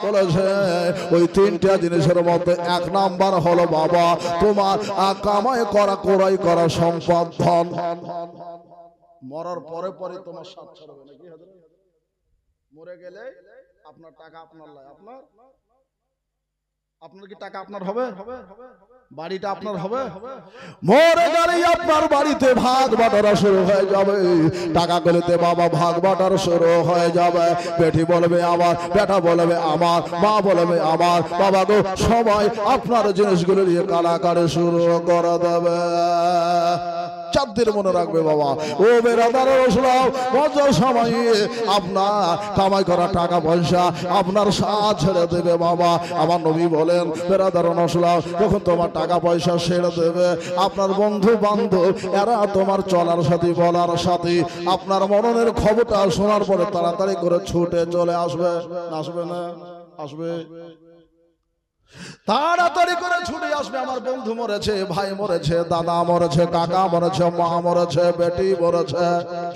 বলেছে ওই তিনটা জিনিসের মধ্যে এক নাম্বার হলো বাবা তোমার কামাই করা কোরাই করা সম্পদ ধন। মরার পরে পরে তোমার সাথ ছাড়বে নাকি? মরে গেলে আপনার টাকা আপনার লাই, আপনার কি টাকা আপনার হবে? বাড়িটা আপনার হবে? মরে গেলে আপনার বাড়িতে ভাগ বাটোয়ারা শুরু হয়ে যাবে, টাকা গেলেতে বাবা ভাগ বাটোয়ারা শুরু হয়ে যাবে। বেটি বলবে আমার, বেটা বলবে আমার, মা বলবে আমার, বাবা গো সবাই আপনার জিনিসগুলো নিয়ে কালাকারে শুরু করে দেবে। 4 দিন মনে রাখবে বাবা ও বেরাদার রসুলাও, মজার সময় আপনার কামাই করা টাকা পয়সা আপনার সাথ ছেড়ে দেবে বাবা। আমার নবী বলেন বেরাদার রসুলাও, যখন তোমার টাকা পয়সা ছেড়ে দেবে আপনার বন্ধু বান্ধব এরা তোমার চলার সাথী বলার সাথী আপনার মরণের খবরটা শোনার পরে তাড়াতাড়ি করে ছুটে চলে আসবে। আসবে না? আসবে। তাড়াতাড়ি করে ছুটে আসবে, আমার বন্ধু মরেছে, ভাই মরেছে, দাদা মরেছে, কাকা মরেছে, মা মরেছে, বেটি মরেছে,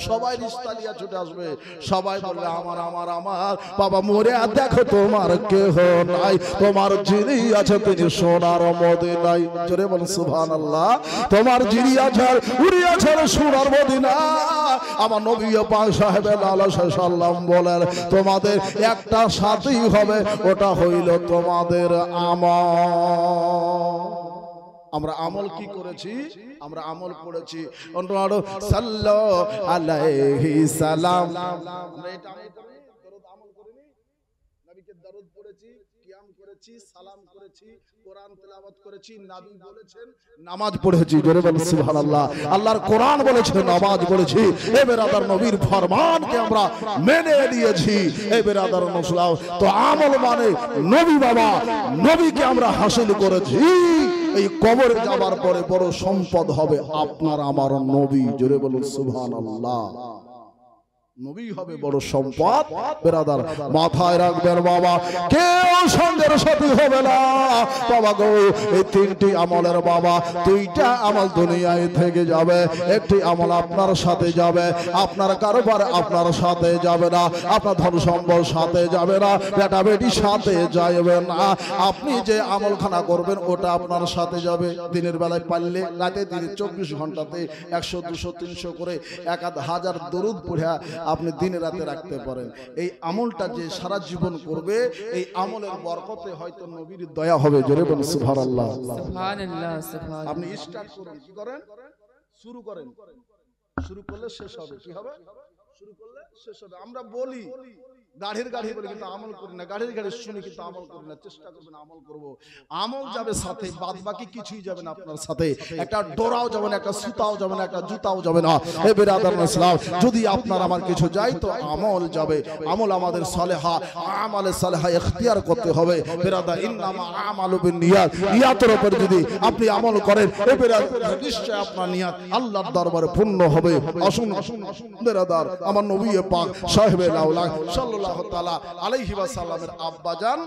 সবাই রিস্তা নিয়ে ছুটে আসবে। সবাই বলবে আমার আমার আমার। বাবা মরে আর দেখো তোমার কেহ নাই, তোমার যিনি আছে তিনি সোনার মদিনায়। জোরে বল সুবহানাল্লাহ। তোমার যিনি আছেন উনি আছেন সোনার মদিনা। আমার নবী পাক সাহেবে লালা সাল্লাম বলেন তোমাদের একটা সাথী হবে, ওটা হইল তোমাদের আমল। আমরা আমল কি করেছি? আমরা আমল করেছি সাল্লাল্লাহু আলাইহি সাল্লাম। আমরা এটা আমল করিনি? নবীকে দরুদ পড়েছি, কিয়াম করেছি, সালাম করেছি, কোরআন তেলাওয়াত করেছি, নবী বলেছেন নামাজ পড়েছি। জোরে বল সুবহানাল্লাহ। আল্লাহর কোরআন বলেছে নামাজ পড়েছি। এই বেরাদার নবীর ফরমানকে আমরা মেনে নিয়েছি। এই বেরাদার মুসলাম তো আমল মানে নবী বাবা, নবীকে আমরা হাসিল করেছি। এই কবরে যাবার পরে বড় সম্পদ হবে আপনার আমার নবী। জোরে বলুন সুবহানাল্লাহ। নবী হবে বড় সম্পদ। বেরাদার মাথায় রাখবেন বাবা, কেউ সঙ্গের সাথী হবে না বাবা গো। এই 3টি আমলের বাবা 2টা আমল দুনিয়ায় থেকে যাবে, একটি আমল আপনার সাথে যাবে। আপনার কারবার আপনার সাথে যাবে না, আপনার ধন সম্পদ সাথে যাবে না, বেটা বেটির সাথে যাবে না। আপনি যে আমলখানা করবেন ওটা আপনার সাথে যাবে। দিনের বেলায় পারলে রাতে দিনে 24 ঘন্টাতে 100 200 300 করে 1000 দরুদ পড়ে আপনি দিনে রাতে রাখতে পারেন। এই আমলটা যে সারা জীবন করবে এই আমলের বরকতে হয়তো নবীর দয়া হবে। জোরে বলুন সুবহানাল্লাহ। সুবহানাল্লাহ। আপনি স্টার্ট করুন, কি করেন? শুরু করেন। শুরু করলে শেষ হবে। কি হবে? শুরু করলে শেষ হবে। আমরা বলি গাড়ির গাড়ি বলি কিন্তু আমল করি না, গাড়ির গাড়ি শুনি কিন্তু আমল করি না। চেষ্টা করবেন আমল করব। আমল যাবে সাথে, বাদ বাকি কিছুই যাবে না আপনার সাথে। একটা ডোরাও যাবে না, একটা সুতাও যাবে না, একটা জুতাও যাবে না। হে বিরাদার ইসলাম, যদি আপনার আমার কিছু যায় তো আমল যাবে। আমল আমাদের সালেহা, আমালে সালেহা ইখতিয়ার করতে হবে। বিরাদা ইন্নামা আমালু বিন্নিয়াত, নিয়াতের উপর যদি আপনি আমল করেন হে বিরাদার নিশ্চয় আপনার নিয়াত আল্লাহর দরবারে পূর্ণ হবে। আসুন বিরাদার আমার নবী পাক সাহেবে লাউলা সাল্লাল্লাহু তাআলা আলাইহি ওয়াসাল্লামের আব্বাজান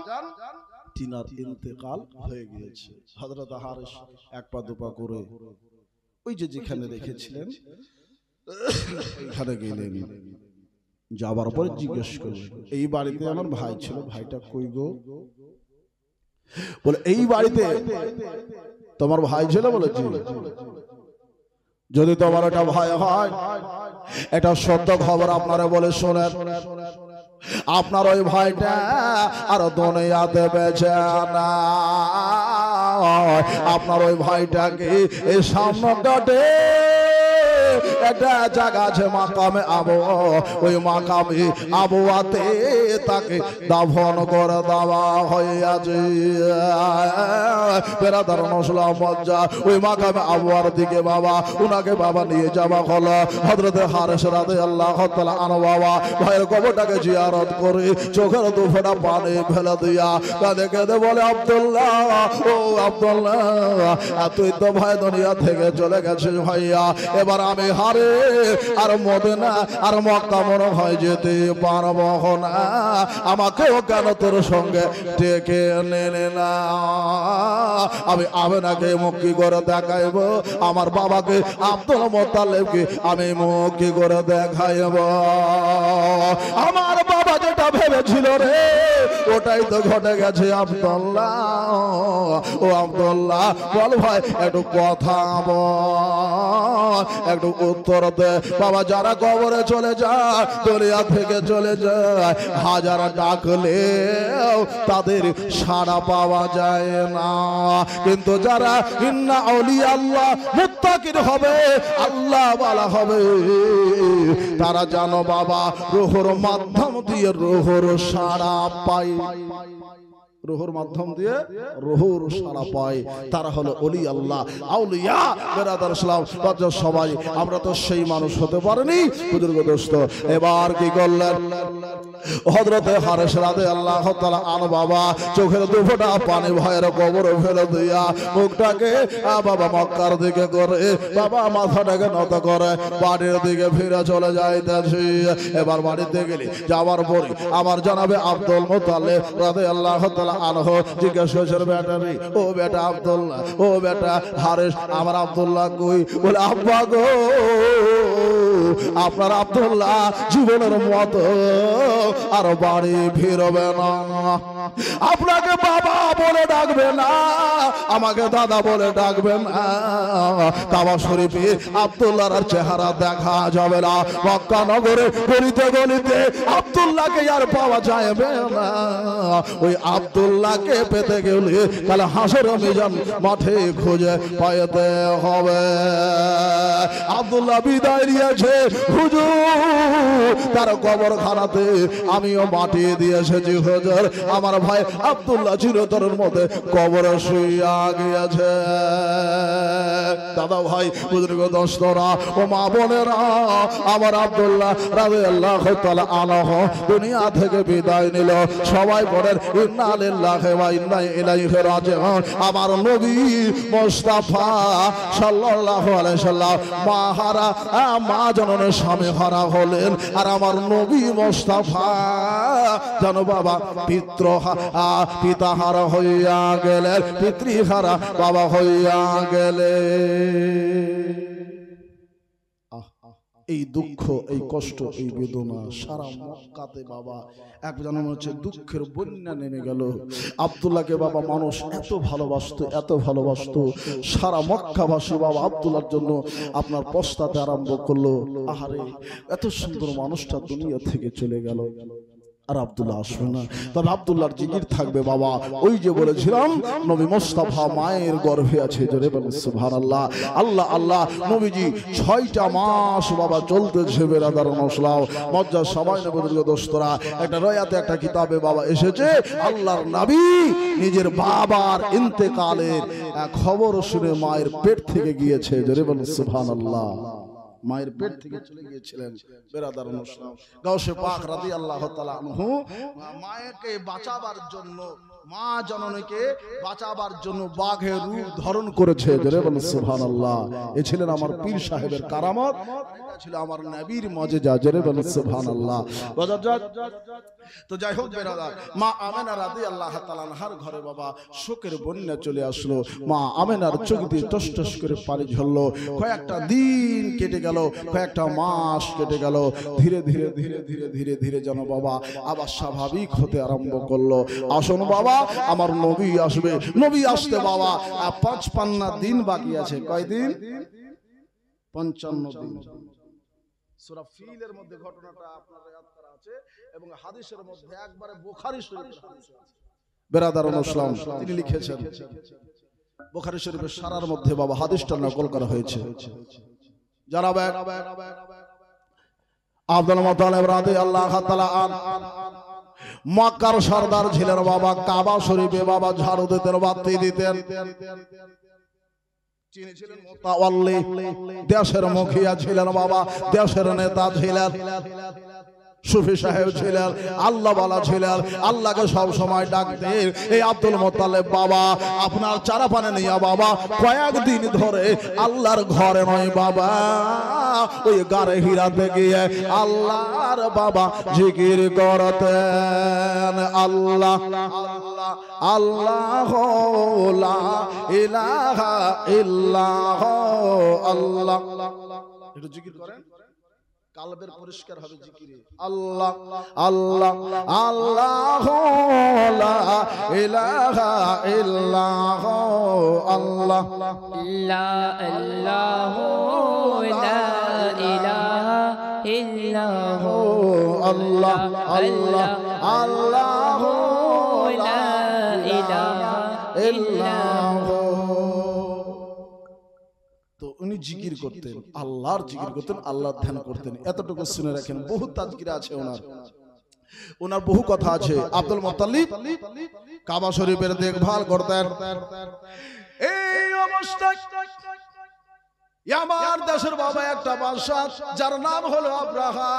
তিনার ইন্তেকাল হয়ে গিয়েছে। হযরত হারিস এক পা দুপা করে ওই যে যেখানে রেখেছিলেন ওইখানে গেলেন। যাবার পরে জিজ্ঞেস করলেন এই বাড়িতে আমার ভাই ছিল, ভাইটা কই গো? বলে এই বাড়িতে তোমার ভাই ছিল? বলে জি। যদি তোমার একটা ভাই হয় এটা সত্য খবর আপনারা বলে শোনেন, আপনার ওই ভাইটা আর দুনিয়াতে বেঁচে না। আপনার ওই ভাইটাকে এই সামনে একটা জায়গা আছে মাকামে আবু, ওই মাকামে আবুয়াতে তাকে দাফন করে দেওয়া হয়েছে। বেরাদার নসলা মজ্জা ওই মাকামে আবুয়ার দিকে বাবা উনাকে বাবা নিয়ে যাওয়া হলো। হযরত হারিস রাদিয়াল্লাহু তাআলা আনহু বাবা ভাইয়ের কবরটাকে জিয়ারত করে চোখের দুফোঁটা পানি ফেলে দিয়া কাঁদে কাঁদে বলে আব্দুল্লাহ, ও আব্দুল্লাহ তুই তো ভাই দুনিয়া থেকে চলে গেছিস ভাইয়া, এবার আমি হারে আর মদিনা আর মক্কা মনে হয় যেতে পারবো না, আমাকেও কেন তোর সঙ্গে ডেকে নেনে না। আমি আমেনাকে মুখ কি করে দেখাইব, আমার বাবাকে আব্দুল মুত্তালিবকে আমি মুখ কি করে দেখাইব। আমার বাবা যেটা ভেবেছিল রে ওটাই তো ঘটে গেছে আব্দুল্লাহ। ও আব্দুল্লাহ বল ভাই একটু কথা বল, একটু উত্তর দে। বাবা যারা কবরে চলে যায়, দুনিয়া থেকে চলে যায়, হাজার ডাকলেও তাদের সাড়া পাওয়া যায় না, কিন্তু যারা ইন্না আউলিয়া আল্লাহ মুত্তাকির হবে, আল্লাহ ওয়ালা হবে, তারা জানো বাবা রূহের মাধ্যম দিয়ে রূহের সাড়া পায়, রূহের মাধ্যম দিয়ে রূহের সাড়া পায়, তারা হলো ওলি আল্লাহ আউলিয়া। বেরাদার সালাম সবাই আমরা তো সেই মানুষ হতে পারিনি বুজুর্গ দোস্ত। এবার কি করলেন হযরতে হারেস রাদিয়াল্লাহু তাআলা আনহু বাবা চোখের দুফোঁটা পানি ভয়ের কবরে ফেলে দিয়া মুখটাকে বাবা মক্কার দিকে করে বাবা মাথাটাকে নত করে বাড়ির দিকে ফিরে চলে যাইতেছি। এবার বাড়িতে গেলে যাওয়ার পরে আমার জানাবে আব্দুল মুত্তালিব রাদিয়াল্লাহু তাআলা আনহু জিজ্ঞাসা করেছেন বেটা রে, ও বেটা আব্দুল্লাহ, ও বেটা হারেস, আমার আব্দুল্লাহ কই? বলে আব্বা গো আপনার আব্দুল্লাহ জীবনের মতো আর বাড়ি ফিরবে না, আপনাকে বাবা বলে ডাকবে না, আমাকে দাদা বলে ডাকবে না। কাবা শরীফে আব্দুল্লাহর আর চেহারা দেখা যাবে না, মক্কা নগরে গলিতে গলিতে আব্দুল্লাহকে আর পাওয়া যাবে না। ওই আব্দুল্লাহকে পেতে গেলে তাহলে হাসর মিজান মাঠে খুঁজে পাইতে হবে। আব্দুল্লাহ বিদায় নিয়েছে হুজুর, তার কবরখানাতে আমিও মাটি দিয়ে এসেছি হুজুর, আমার ভাই আব্দুল্লাহ চিরতরের মধ্যে কবরে শুইয়া গিয়েছে। দাদা ভাই বুজুর্গ দোস্তরা ও মা বোনেরা, আমার আব্দুল্লাহ রাদিয়াল্লাহু তাআলা আনহু দুনিয়া থেকে বিদায় নিল। সবাই বলেন ইন্না লিল্লাহি ওয়া ইন্না ইলাইহি রাজিউন। আমার নবী মুস্তাফা সাল্লাল্লাহু আলাইহি সাল্লাম মাহারা মা জননের স্বামী হারা হলেন, আর আমার নবী মুস্তাফা জানো বাবা পিতাহারা হইয়া গেলেন, পিতৃহারা বাবা হইয়া গেলেন। এই দুঃখ, এই কষ্ট, এই বেদনা সারা মক্কাতে বাবা এক যেন মনে হচ্ছে দুঃখের বন্যা নেমে গেল। আব্দুল্লাহকে বাবা মানুষ এত ভালোবাসতো, এত ভালোবাসতো, সারা মক্কাবাসী বাবা আব্দুল্লাহর জন্য আপনার পস্তাতে আরম্ভ করলো। আহারে এত সুন্দর মানুষটা দুনিয়া থেকে চলে গেল, আর আব্দুল্লাহ আসবে না। তবে আব্দুল্লাহর জিকির থাকবে বাবা। ওই যে বলেছিলাম নবী মুস্তাফা মায়ের গর্ভে আছে, জোরে বলেন সুবহানাল্লাহ। আল্লাহ আল্লাহ নবীজি 6টা মাস বাবা চলতেছে। বেরাদার নসলাও মজ্জা সবাই বুজুর্গ দোস্তরা, একটা রয়াতে একটা কিতাবে বাবা এসেছে আল্লাহর নবী নিজের বাবার ইন্তেকালের খবর শুনে মায়ের পেট থেকে গিয়েছে, জোরে বলেন সুবহানাল্লাহ। মায়ের পেট থেকে চলে গিয়েছিলেন। বেরাদার মুসলিম গাউসে পাক রাদিয়াল্লাহু তাআলা আনহু মায়েকে বাঁচাবার জন্য, মা জননীকে বাঁচাবার জন্য বাঘের রূপ ধারণ করেছে, জোরে বলেন সুবহানাল্লাহ। এ ছিলেন আমার পীর সাহেবের কারামত, এটা ছিল আমার নবীর মুজিজা, জোরে বলেন সুবহানাল্লাহ। তো যাই হোক বেরাদার, মা আমেনা রাদিয়াল্লাহু তাআলা আনহার ঘরে বাবা শোকের বন্যা চলে আসলো। মা আমেনার চোখ দিয়ে টস টস করে পানি ঝরলো। কয়েকটা দিন কেটে গেল, কয়েকটা মাস কেটে গেল। ধীরে ধীরে ধীরে ধীরে ধীরে ধীরে যেন বাবা আবার স্বাভাবিক হতে আরম্ভ করলো। আসুন বাবা আমার নবী আসবে। নবী আসতে বাবা 55 দিন বাকি আছে। কয়দিন? 55 দিন। সূরা ফিলের মধ্যে ঘটনাটা আপনারা ইয়াদ করা আছে এবং হাদিসের মধ্যে একবারে বুখারী শরীফের হাদিস আছে। বেরাদার মুসলিম তিনি লিখেছেন, বুখারী শরীফের সারার মধ্যে বাবা হাদিসটা নকল করা হয়েছে। যারা আব্দুল মুত্তালিব রাদিয়াল্লাহু তাআলা মক্কার সরদার ছিলেন বাবা। কাবা শরীফে বাবা ঝাড়ু দিতেন, বাতি দিতেন। তিনি ছিলেন মুতাওয়াল্লি, দেশের মুখিয়া ছিলেন বাবা, দেশের নেতা ছিলেন। সুফি সাহেব ছিলেন, আল্লাহ ওয়ালা ছিলেন, আল্লাহকে সব সময় ডাকতেন। এই আব্দুল মুত্তালিব বাবা আপনার চারা পানে নিয়ে বাবা কয়েকদিন ধরে আল্লাহর ঘরে নয় বাবা ওই গারে হিরাতে গিয়ে আল্লাহর বাবা জিকির করতেন। আল্লাহ আল্লাহ আল্লাহ লা ইলাহা ইল্লাল্লাহ আল্লাহ। একটু জিকির করেন, কালবের পরিষ্কার হবে জিকিরে। আল্লাহ আল্লাহ আল্লাহ লা ইলাহা ইল্লাল্লাহ আল্লাহ আল্লাহ লা ইলাহা ইল্লাল্লাহ আল্লাহ আল্লাহ আল্লাহ লা ইলাহা ইল্লাল্লাহ। তো উনি জিকির করতেন, আল্লাহর জিকির করতেন, আল্লাহর ধ্যান করতেন। এতটুকু শুনে রাখেন, বহু তাজকিরা আছে ওনার বহু কথা আছে। আব্দুল মুত্তালিব কাবা শরীফের দেখভাল করতেন। এই অবস্থায় আমার দেশের বাবা একটা বাদশা যার নাম হলো আব্রাহা।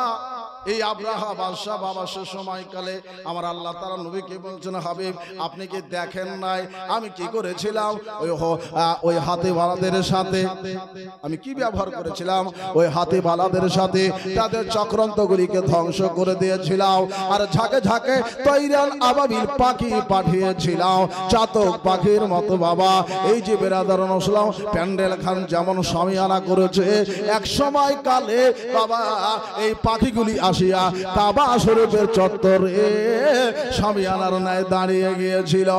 এই আব্রাহা বাদশা বাবা সে সময়কালে আমার আল্লাহ তাআলা নবীকে বলছেন, হাবিব আপনি কি দেখেন নাই আমি কি করেছিলাম ওই হাতিওয়ালাদের সাথে, আমি কি ব্যবহার করেছিলাম ওই হাতিওয়ালাদের সাথে, তাদের চক্রান্তগুলিকে ধ্বংস করে দিয়েছিলাম। আর ঝাঁকে ঝাঁকে তৈরান আবাবিল পাখি পাঠিয়েছিলাম, চাতক পাখির মতো বাবা। এই যে বেরাদারান ইসলাম প্যান্ডেল খান যেমন সামিয়ানা করেছে, এক সময় কালে বাবা এই পাখিগুলি আসিয়া কাবা শরীফের চত্বরে সামিয়ানার ন্যায় দাঁড়িয়ে গিয়েছিল।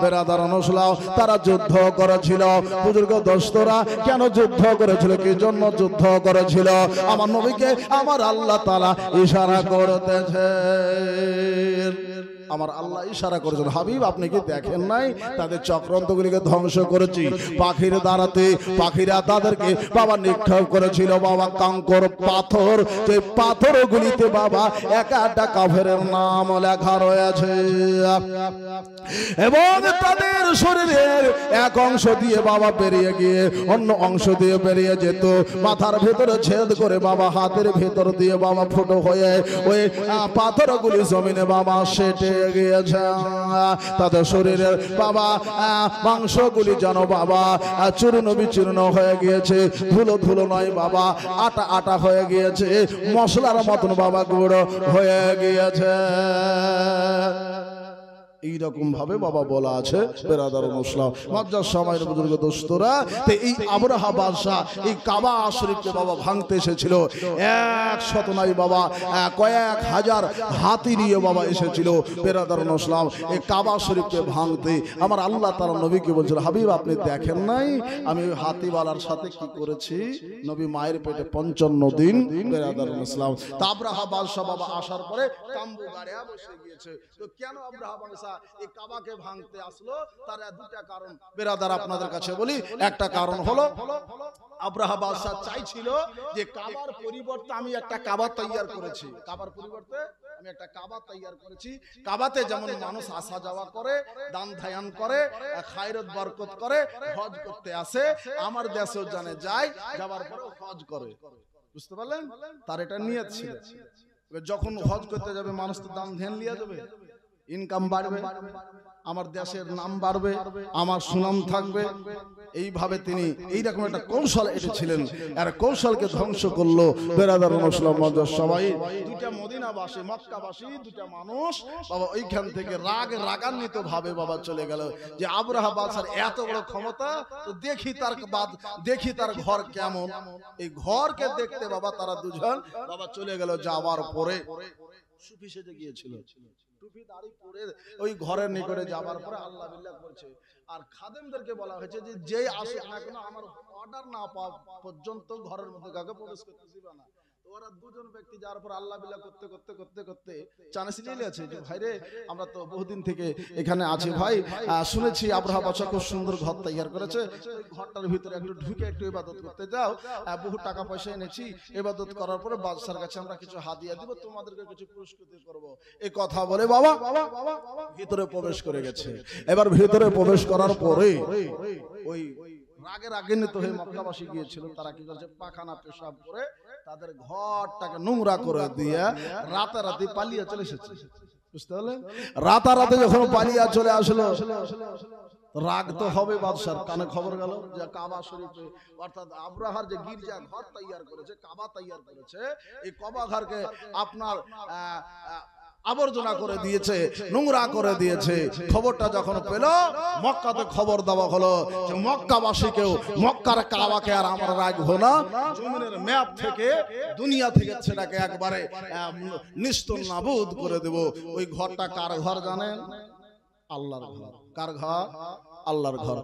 বেরাদারান ইসলাম তারা যুদ্ধ করেছিল। বুজুর্গ দোস্তরা কেন যুদ্ধ করেছিল, কি জন্য যুদ্ধ করেছিল? আমার নবীকে আমার আল্লাহ তাআলা ইশারা করতেছে, আমার আল্লাহ ইশারা করেছেন, হাবিব আপনি কি দেখেন নাই তাদের চক্রান্তগুলিকে ধ্বংস করেছি। পাখির দ্বারাতে পাখিরা তাদেরকে বাবা নিক্ষেপ করেছিল বাবা কাঙ্কর পাথর, যে পাথরগুলিতে বাবা একটা কাফেরের নাম লেখা রয়েছে এবং তাদের শরীরের এক অংশ দিয়ে বাবা বেরিয়ে গিয়ে অন্য অংশ দিয়ে বেরিয়ে যেত। মাথার ভেতরে ছেদ করে বাবা হাতের ভেতর দিয়ে বাবা ফুটো হয়ে ওই পাথরগুলি জমিনে বাবা সেটে গিয়েছে। তাদের শরীরের বাবা মাংসগুলি যেন বাবা চূর্ণ বিচূর্ণ হয়ে গিয়েছে, ধুলো ধুলো নয় বাবা আটা আটা হয়ে গিয়েছে, মশলার মতন বাবা গুঁড়ো হয়ে গিয়েছে। এইরকম ভাবে বাবা বলা আছে বেরাদারুল ইসলাম মজ্জার সময়ের বুজুর্গ দোস্তরা। এই আবরাহা বাদশা এই কাবা শরীফকে বাবা ভাঙতে এসেছিল। 100 নাই বাবা কয়েক হাজার হাতি নিয়ে বাবা এসেছিল বেরাদারুল ইসলাম এই কাবা শরীফকে ভাঙতে। আমার আল্লাহ তাআলা নবীকে বলছিল, হাবিব আপনি দেখেন নাই আমি ওই হাতিওয়ালার সাথে কি করেছি? নবী মায়ের পেটে 55 দিন বেরাদারুল ইসলাম। তা আবরাহা বাদশা বাবা আসার পরে তাম্বু গাড়িয়া বসে গিয়েছে। তো কেন আবরাহা বাদশা এই কাবাকে ভাঙতে আসলো? তার দুটা কারণ বেরাদার আপনাদের কাছে বলি। একটা কারণ হলো আবরাহা বাদশা চাইছিল যে কাবার পরিবর্তে আমি একটা কাবা তৈয়ার করেছি, কাবার পরিবর্তে আমি একটা কাবা তৈয়ার করেছি। কাবাতে যেমন মানুষ আসা যাওয়া করে, দান ধায়ান করে, খায়রত বরকত করে, হজ করতে আসে, আমার দেশেও জানে যায়, যাবার পরে হজ করে। বুঝতে পারলেন? তার এটা নিয়ত ছিল। যখন হজ করতে যাবে মানুষ তো দান ধ্যান লিয়া যাবে, ইনকাম বাড়বে, আমার দেশের নাম বাড়বে, আমার সুনাম থাকবে। এইভাবে তিনি এইরকম একটা কৌশল এসেছিলেন, আর কৌশলকে ধ্বংস করলো বেরাদারুল ইসলাম মজ্জার সবাই। দুইটা মদিনাবাসী মক্কাবাসী দুটা মানুষ বাবা ওইখান থেকে রাগান্বিত ভাবে বাবা চলে গেল যে আবরাহা বাদশার এত বড় ক্ষমতা, তো দেখি তার ঘর কেমন। এই ঘরকে দেখতে বাবা তারা দুজন বাবা চলে গেল। যাওয়ার পরে সুফি সেজে গিয়েছিল, টুপি দাড়ি পরে ওই ঘরের নিকটে যাবার পরে আল্লাহ বিল্লাহ করছে। আর খাদেমদেরকে বলা হয়েছে যে যেই আসে না কেন আমার অর্ডার না পাওয়া পর্যন্ত ঘরের মধ্যে কাউকে প্রবেশ করতে দিবা না। ওরা দুজন ব্যক্তি যাওয়ার পর আল্লাহ বিল্লাহ করতে করতে করতে করতে চান্স নিয়ে আছে যে ভাই রে আমরা তো বহুদিন থেকে এখানে আছি ভাই, শুনেছি আবরাহা বাদশা খুব সুন্দর ঘর তৈয়ার করেছে, ঘরটার ভিতরে একটু ঢুকে একটু ইবাদত করতে যাও, বহু টাকা পয়সা এনেছি, ইবাদত করার পরে বাদশার কাছে আমরা কিছু হাদিয়া দিব, তোমাদেরকে কিছু পুরস্কৃত করব। এই কথা বলে বাবা ভিতরে প্রবেশ করে গেছে। এবার ভিতরে প্রবেশ করার পরে ওই রাগে রাগান্বিত হয়ে মক্কাবাসী গিয়েছিল, তারা কি করেছে পাখানা পেশাব করে তাদের ঘরটাকে নোংরা করে দিয়ে রাতারাতি পালিয়ে চলে এসেছে। বুঝতে পারলেন? রাতারাতি যখন পালিয়ে চলে আসলো, রাগ তো হবে বাদশার। কানে খবর গেল যে কাবা শরীফে অর্থাৎ আব্রাহার যে গির্জা ঘর তৈয়ার করেছে, কাবা তৈয়ার করেছে, এই কাবা ঘরকে আপনার আবর্জনা করে দিয়েছে, নোংরা করে দিয়েছে। খবরটা যখন পেল, মক্কাতে খবর দেওয়া হলো যে মক্কাবাসীকেও মক্কার কাবাকে আর আমরা রাখবো না, জমিনের ম্যাপ থেকে দুনিয়া থেকে সেটাকে একবারে নিস্তর নাবুদ করে দেব। ওই ঘরটা কার ঘর জানেন? আল্লাহর ঘর। কার ঘর? আল্লাহর ঘর।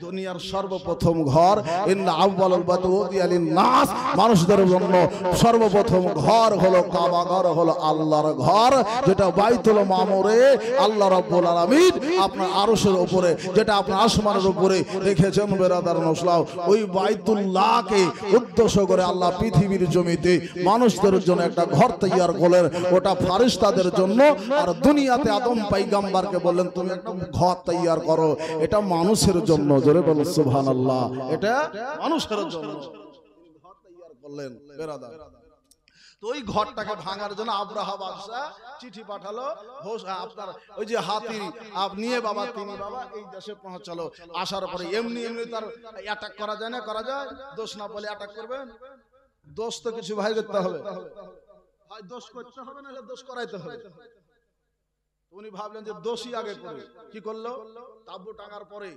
দুনিয়ার সর্বপ্রথম ঘর, ইন্না আউয়ালুল বাদউদি লিন-নাস, মানুষদের জন্য সর্বপ্রথম ঘর হলো কাবা ঘর, হলো আল্লাহর ঘর, যেটা বাইতুল মামুরে আল্লাহ রাব্বুল আলামিন আপনার আরশের উপরে, যেটা আপনার আসমানের উপরে রেখেছেন বেরাদার নসলাও। ওই বাইতুল্লাহকে উদ্দেশ্য করে আল্লাহ পৃথিবীর জমিতে মানুষদের জন্য একটা ঘর তৈয়ার করলেন। ওটা ফেরেশতাদের জন্য, আর দুনিয়াতে আদম পয়গম্বরকে বললেন তুমি একটা ঘর তৈয়ার করো, এটা মানুষের জন্য। জোরে বলো সুবহানাল্লাহ। এটা মানুষের জন্য ঘর তৈয়ার করলেন বেরাদার। তো ওই ঘরটাকে ভাঙার জন্য আব্রাহা বাদশা চিঠি পাঠালো। আপনার ওই যে হাতি নিয়ে বাবা, তিনি বাবা এই দেশে পৌঁছালো। আসার পরে এমনি এমনি তার অ্যাটাক করা যায় না? করা যায়? দোষ না বলে অ্যাটাক করবেন? দোষ তো কিছু ভাই করতে হবে, হয় দোষ করতে হবে, না দোষ করাইতে হবে। উনি ভাবলেন যে দোষী আগে করে। কি করলো? তাবু টাঙার পরে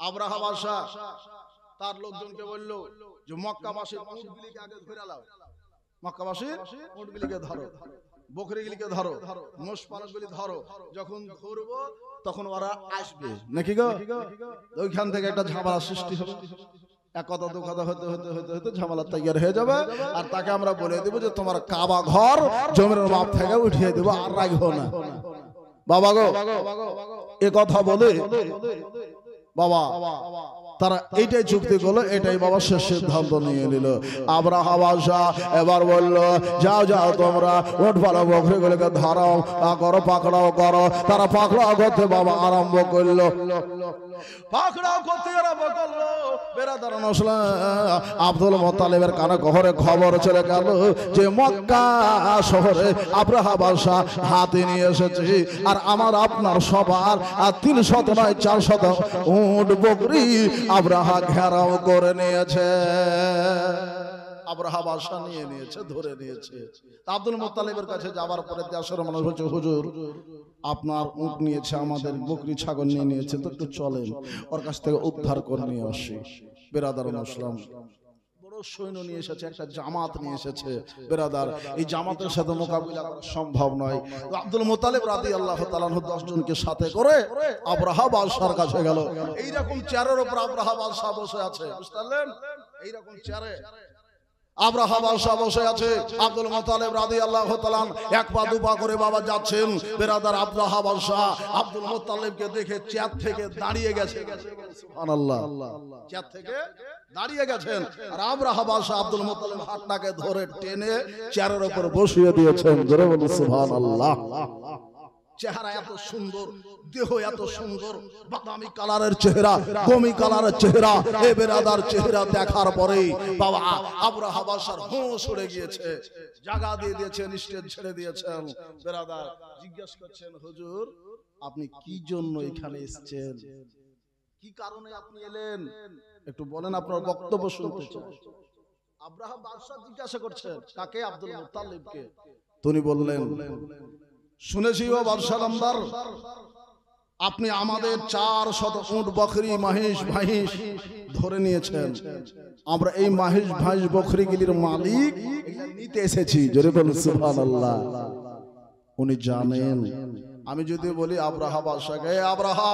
আব্রাহা বাদশা তার লোকজনকে বলল যে মক্কাবাসীর উটগুলিকে আগে ধরে লাও, মক্কাবাসীর উটগুলিকে ধরো, বকরিগুলিকে ধরো, মোষ পালকগুলি ধরো। যখন ধরবো তখন ওরা আসবে নাকি গো? ওইখান থেকে একটা ঝামেলা সৃষ্টি হবে। এক কথা দু কথা হতে হতে হতে হতে ঝামেলা তৈরি হয়ে যাবে। আর তাকে আমরা বলে দেবো যে তোমার কাবা ঘর জমির মাপ থেকে উঠিয়ে দেবো, আর রাখবো না। বাবা গো, এ কথা বলে বাবা তারা এইটাই চুক্তি করলো, এটাই বাবা শেষ সিদ্ধান্ত নিয়ে নিল। আব্রাহা বাদশা এবার বলল যাও যাও তোমরা উট পালা বকরিগুলোকে ধরাও করো, পাকড়াও করো। তারা পাকড়াও করতে বাবা আরম্ভ করলো, পাকড়াও করতে আরম্ভ করলো। বেরাদার নসলা আব্দুল মুত্তালিবের কানে ঘরে খবর চলে গেল যে মক্কা শহরে আব্রাহা বাদশা হাতে নিয়ে এসেছে, আর আমার আপনার সবার 300 নয় 400 উট বকরি আব্রাহা ঘেরাও করে নিয়েছে। আব্রাহা বাদশা নিয়ে নিয়েছে, ধরে নিয়েছে। আব্দুল মুত্তালিবের কাছে যাবার পরে দেশের মানুষ বলছে হুজুর আপনার উট নিয়েছে, আমাদের বকরি ছাগল নিয়ে নিয়েছে, তো একটু চলেন ওর কাছ থেকে উদ্ধার করে নিয়ে আসি। বেরাদার মুসলিম বড় সৈন্য নিয়ে এসেছে, একটা জামাত নিয়ে এসেছে বেরাদার। এই জামাতের সাথে মোকাবিলা করা সম্ভব নয়। তো আব্দুল মুত্তালিব রাদিয়াল্লাহু তাআলা 10 জনকে সাথে করে আব্রাহা বাদশার কাছে গেল। এইরকম চেয়ারের উপর আব্রাহা বাদশা বসে আছে, বুঝতে পারলেন? এইরকম চেয়ারে আব্রাহা বাদশা বসে আছে। আব্দুল মুত্তালিব রাদিয়াল্লাহু তাআলা এক পা দু পা করে বাবা যাচ্ছেন। বেরাদার আব্রাহা বাদশা আব্দুল মুত্তালিবকে দেখে চেয়ার থেকে দাঁড়িয়ে গেছে। সুবহানাল্লাহ, চেয়ার থেকে দাঁড়িয়ে গেছেন। আর আব্রাহা বাদশা আব্দুল মুত্তালিব হাতটাকে ধরে টেনে চেয়ারের উপর বসিয়ে দিয়েছেন। জোরে বলুন সুবহানাল্লাহ। চেহারা এত সুন্দর, দেহ এত সুন্দর, বাদামি কালারের চেহারা, গমি কালারের চেহারা। এ বেরাদার চেহারা দেখার পরে বাবা আব্রাহা বাদশার হোশ উড়ে গিয়েছে, জায়গা দিয়ে দিয়েছেন, স্টেজ ছেড়ে দিয়েছেন। বেরাদার জিজ্ঞেস করছেন হুজুর আপনি কি জন্য এখানে এসেছেন, কি কারণে আপনি এলেন, একটু বলেন, আপনার বক্তব্য শুনতে চাই। আব্রাহা বাদশা জিজ্ঞাসা করছেন কাকে? আব্দুল মুত্তালিবকে। তিনি বললেন শুনেছি ও বাদশা নামদার, আপনি আমাদের 400 উট বকরি মহিষ ভাইস ধরে নিয়েছেন। আমরা এই মহিষ ভাইস বকরিগুলির মালিক নিতে এসেছি। জোরে বলুন সুবহানাল্লাহ। উনি জানেন আমি যদি বলি আব্রাহা বাদশাকে, আব্রাহা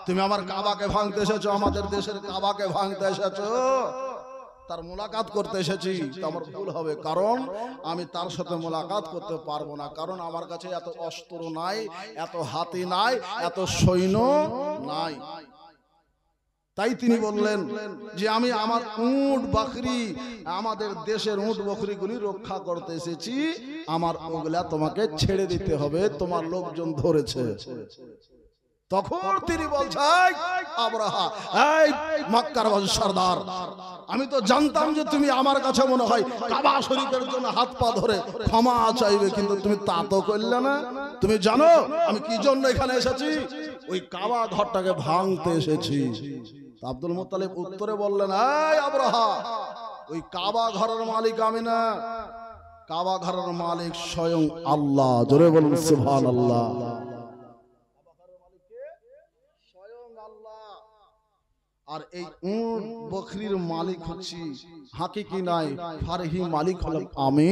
তুমি আমার কাবাকে ভাঙতে এসেছো, আমাদের দেশের কাবাকে ভাঙতে এসেছো, তার মোলাকাত করতে এসেছি, তো আমার ভুল হবে। কারণ আমি তার সাথে মোলাকাত করতে পারবো না, কারণ আমার কাছে এত অস্ত্র নাই, এত হাতি নাই, এত সৈন্য নাই। তাই তিনি বললেন যে আমি আমার উট বকরি, আমাদের দেশের উট বকরিগুলি রক্ষা করতে এসেছি, আমার ওগুলা তোমাকে ছেড়ে দিতে হবে, তোমার লোকজন ধরেছে। তখন তিনি বলছেন, আবরাহা, এই মক্কার সরদার, আমি তো জানতাম যে তুমি আমার কাছে মনে হয় কাবা শরীফের জন্য হাত পা ধরে ক্ষমা চাইবে, কিন্তু তুমি তা তো করলে না। তুমি জানো আমি কি জন্য এখানে এসেছি? ওই কাবা ঘরটাকে ভাঙতে এসেছি। আব্দুল মুত্তালিব উত্তরে বললেন, এই আবরাহা, ওই কাবা ঘরের মালিক আমি না, কাবা ঘরের মালিক স্বয়ং আল্লাহ। জোরে বলুন সুবহানাল্লাহ। আর এই উট বকরির মালিক হচ্ছি হাকিকি নাই, ফারহি মালিক হলাম আমি।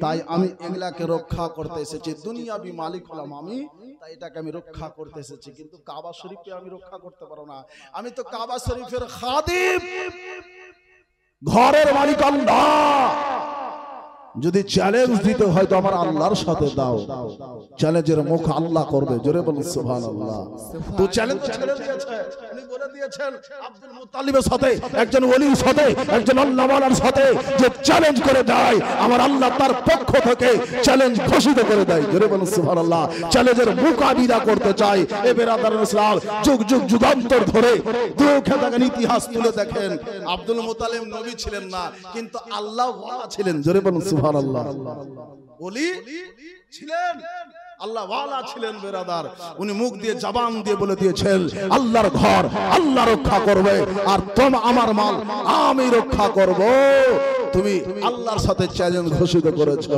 তাই আমি এগুলাকে রক্ষা করতে এসেছি। দুনিয়াবি মালিক হলাম আমি, তাই এটাকে আমি রক্ষা করতে এসেছি। কিন্তু কাবা শরীফকে আমি রক্ষা করতে পারবো না। আমি তো কাবা শরীফের খাদিম, ঘরের মালিক আল্লাহ। যদি চ্যালেঞ্জ দিতে হয় তো আমার আল্লাহর সাথে দাও। চ্যালেঞ্জের মুখ আল্লাহ করবে। জোরে বলুন সুবহানাল্লাহ। তো চ্যালেঞ্জ ছেড়ে দিয়েছে। উনি বলে দিয়েছেন আব্দুল মুত্তালিবের সাথে, একজন ওলির সাথে, একজন আল্লাহ ওয়ালার সাথে যে চ্যালেঞ্জ করে দেয়, আমার আল্লাহ তার পক্ষ থেকে চ্যালেঞ্জ ঘোষিত করে দেয়। জোরে বলুন সুবহানাল্লাহ। চ্যালেঞ্জের মোকাবিলা করতে চাই। এ বেরাদারুল ইসলাম, যুগ যুগ যুগান্তর ধরে দুঃখে থাকেন ইতিহাস তুলে দেখেন, আব্দুল মুত্তালিব নবী ছিলেন না, কিন্তু আল্লাহ ওয়ালা ছিলেন। জোরে বলুন সুবহানাল্লাহ। ওলি ছিলেন, আল্লাহ ওয়ালা ছিলেন বেরাদার। উনি মুখ দিয়ে জবান দিয়ে বলে দিয়েছেন, আল্লাহর ঘর আল্লাহ রক্ষা করবে, আর তোমরা আমার মাল আমি রক্ষা করব। তুমি আল্লাহর সাথে চ্যালেঞ্জ ঘোষিত করেছো।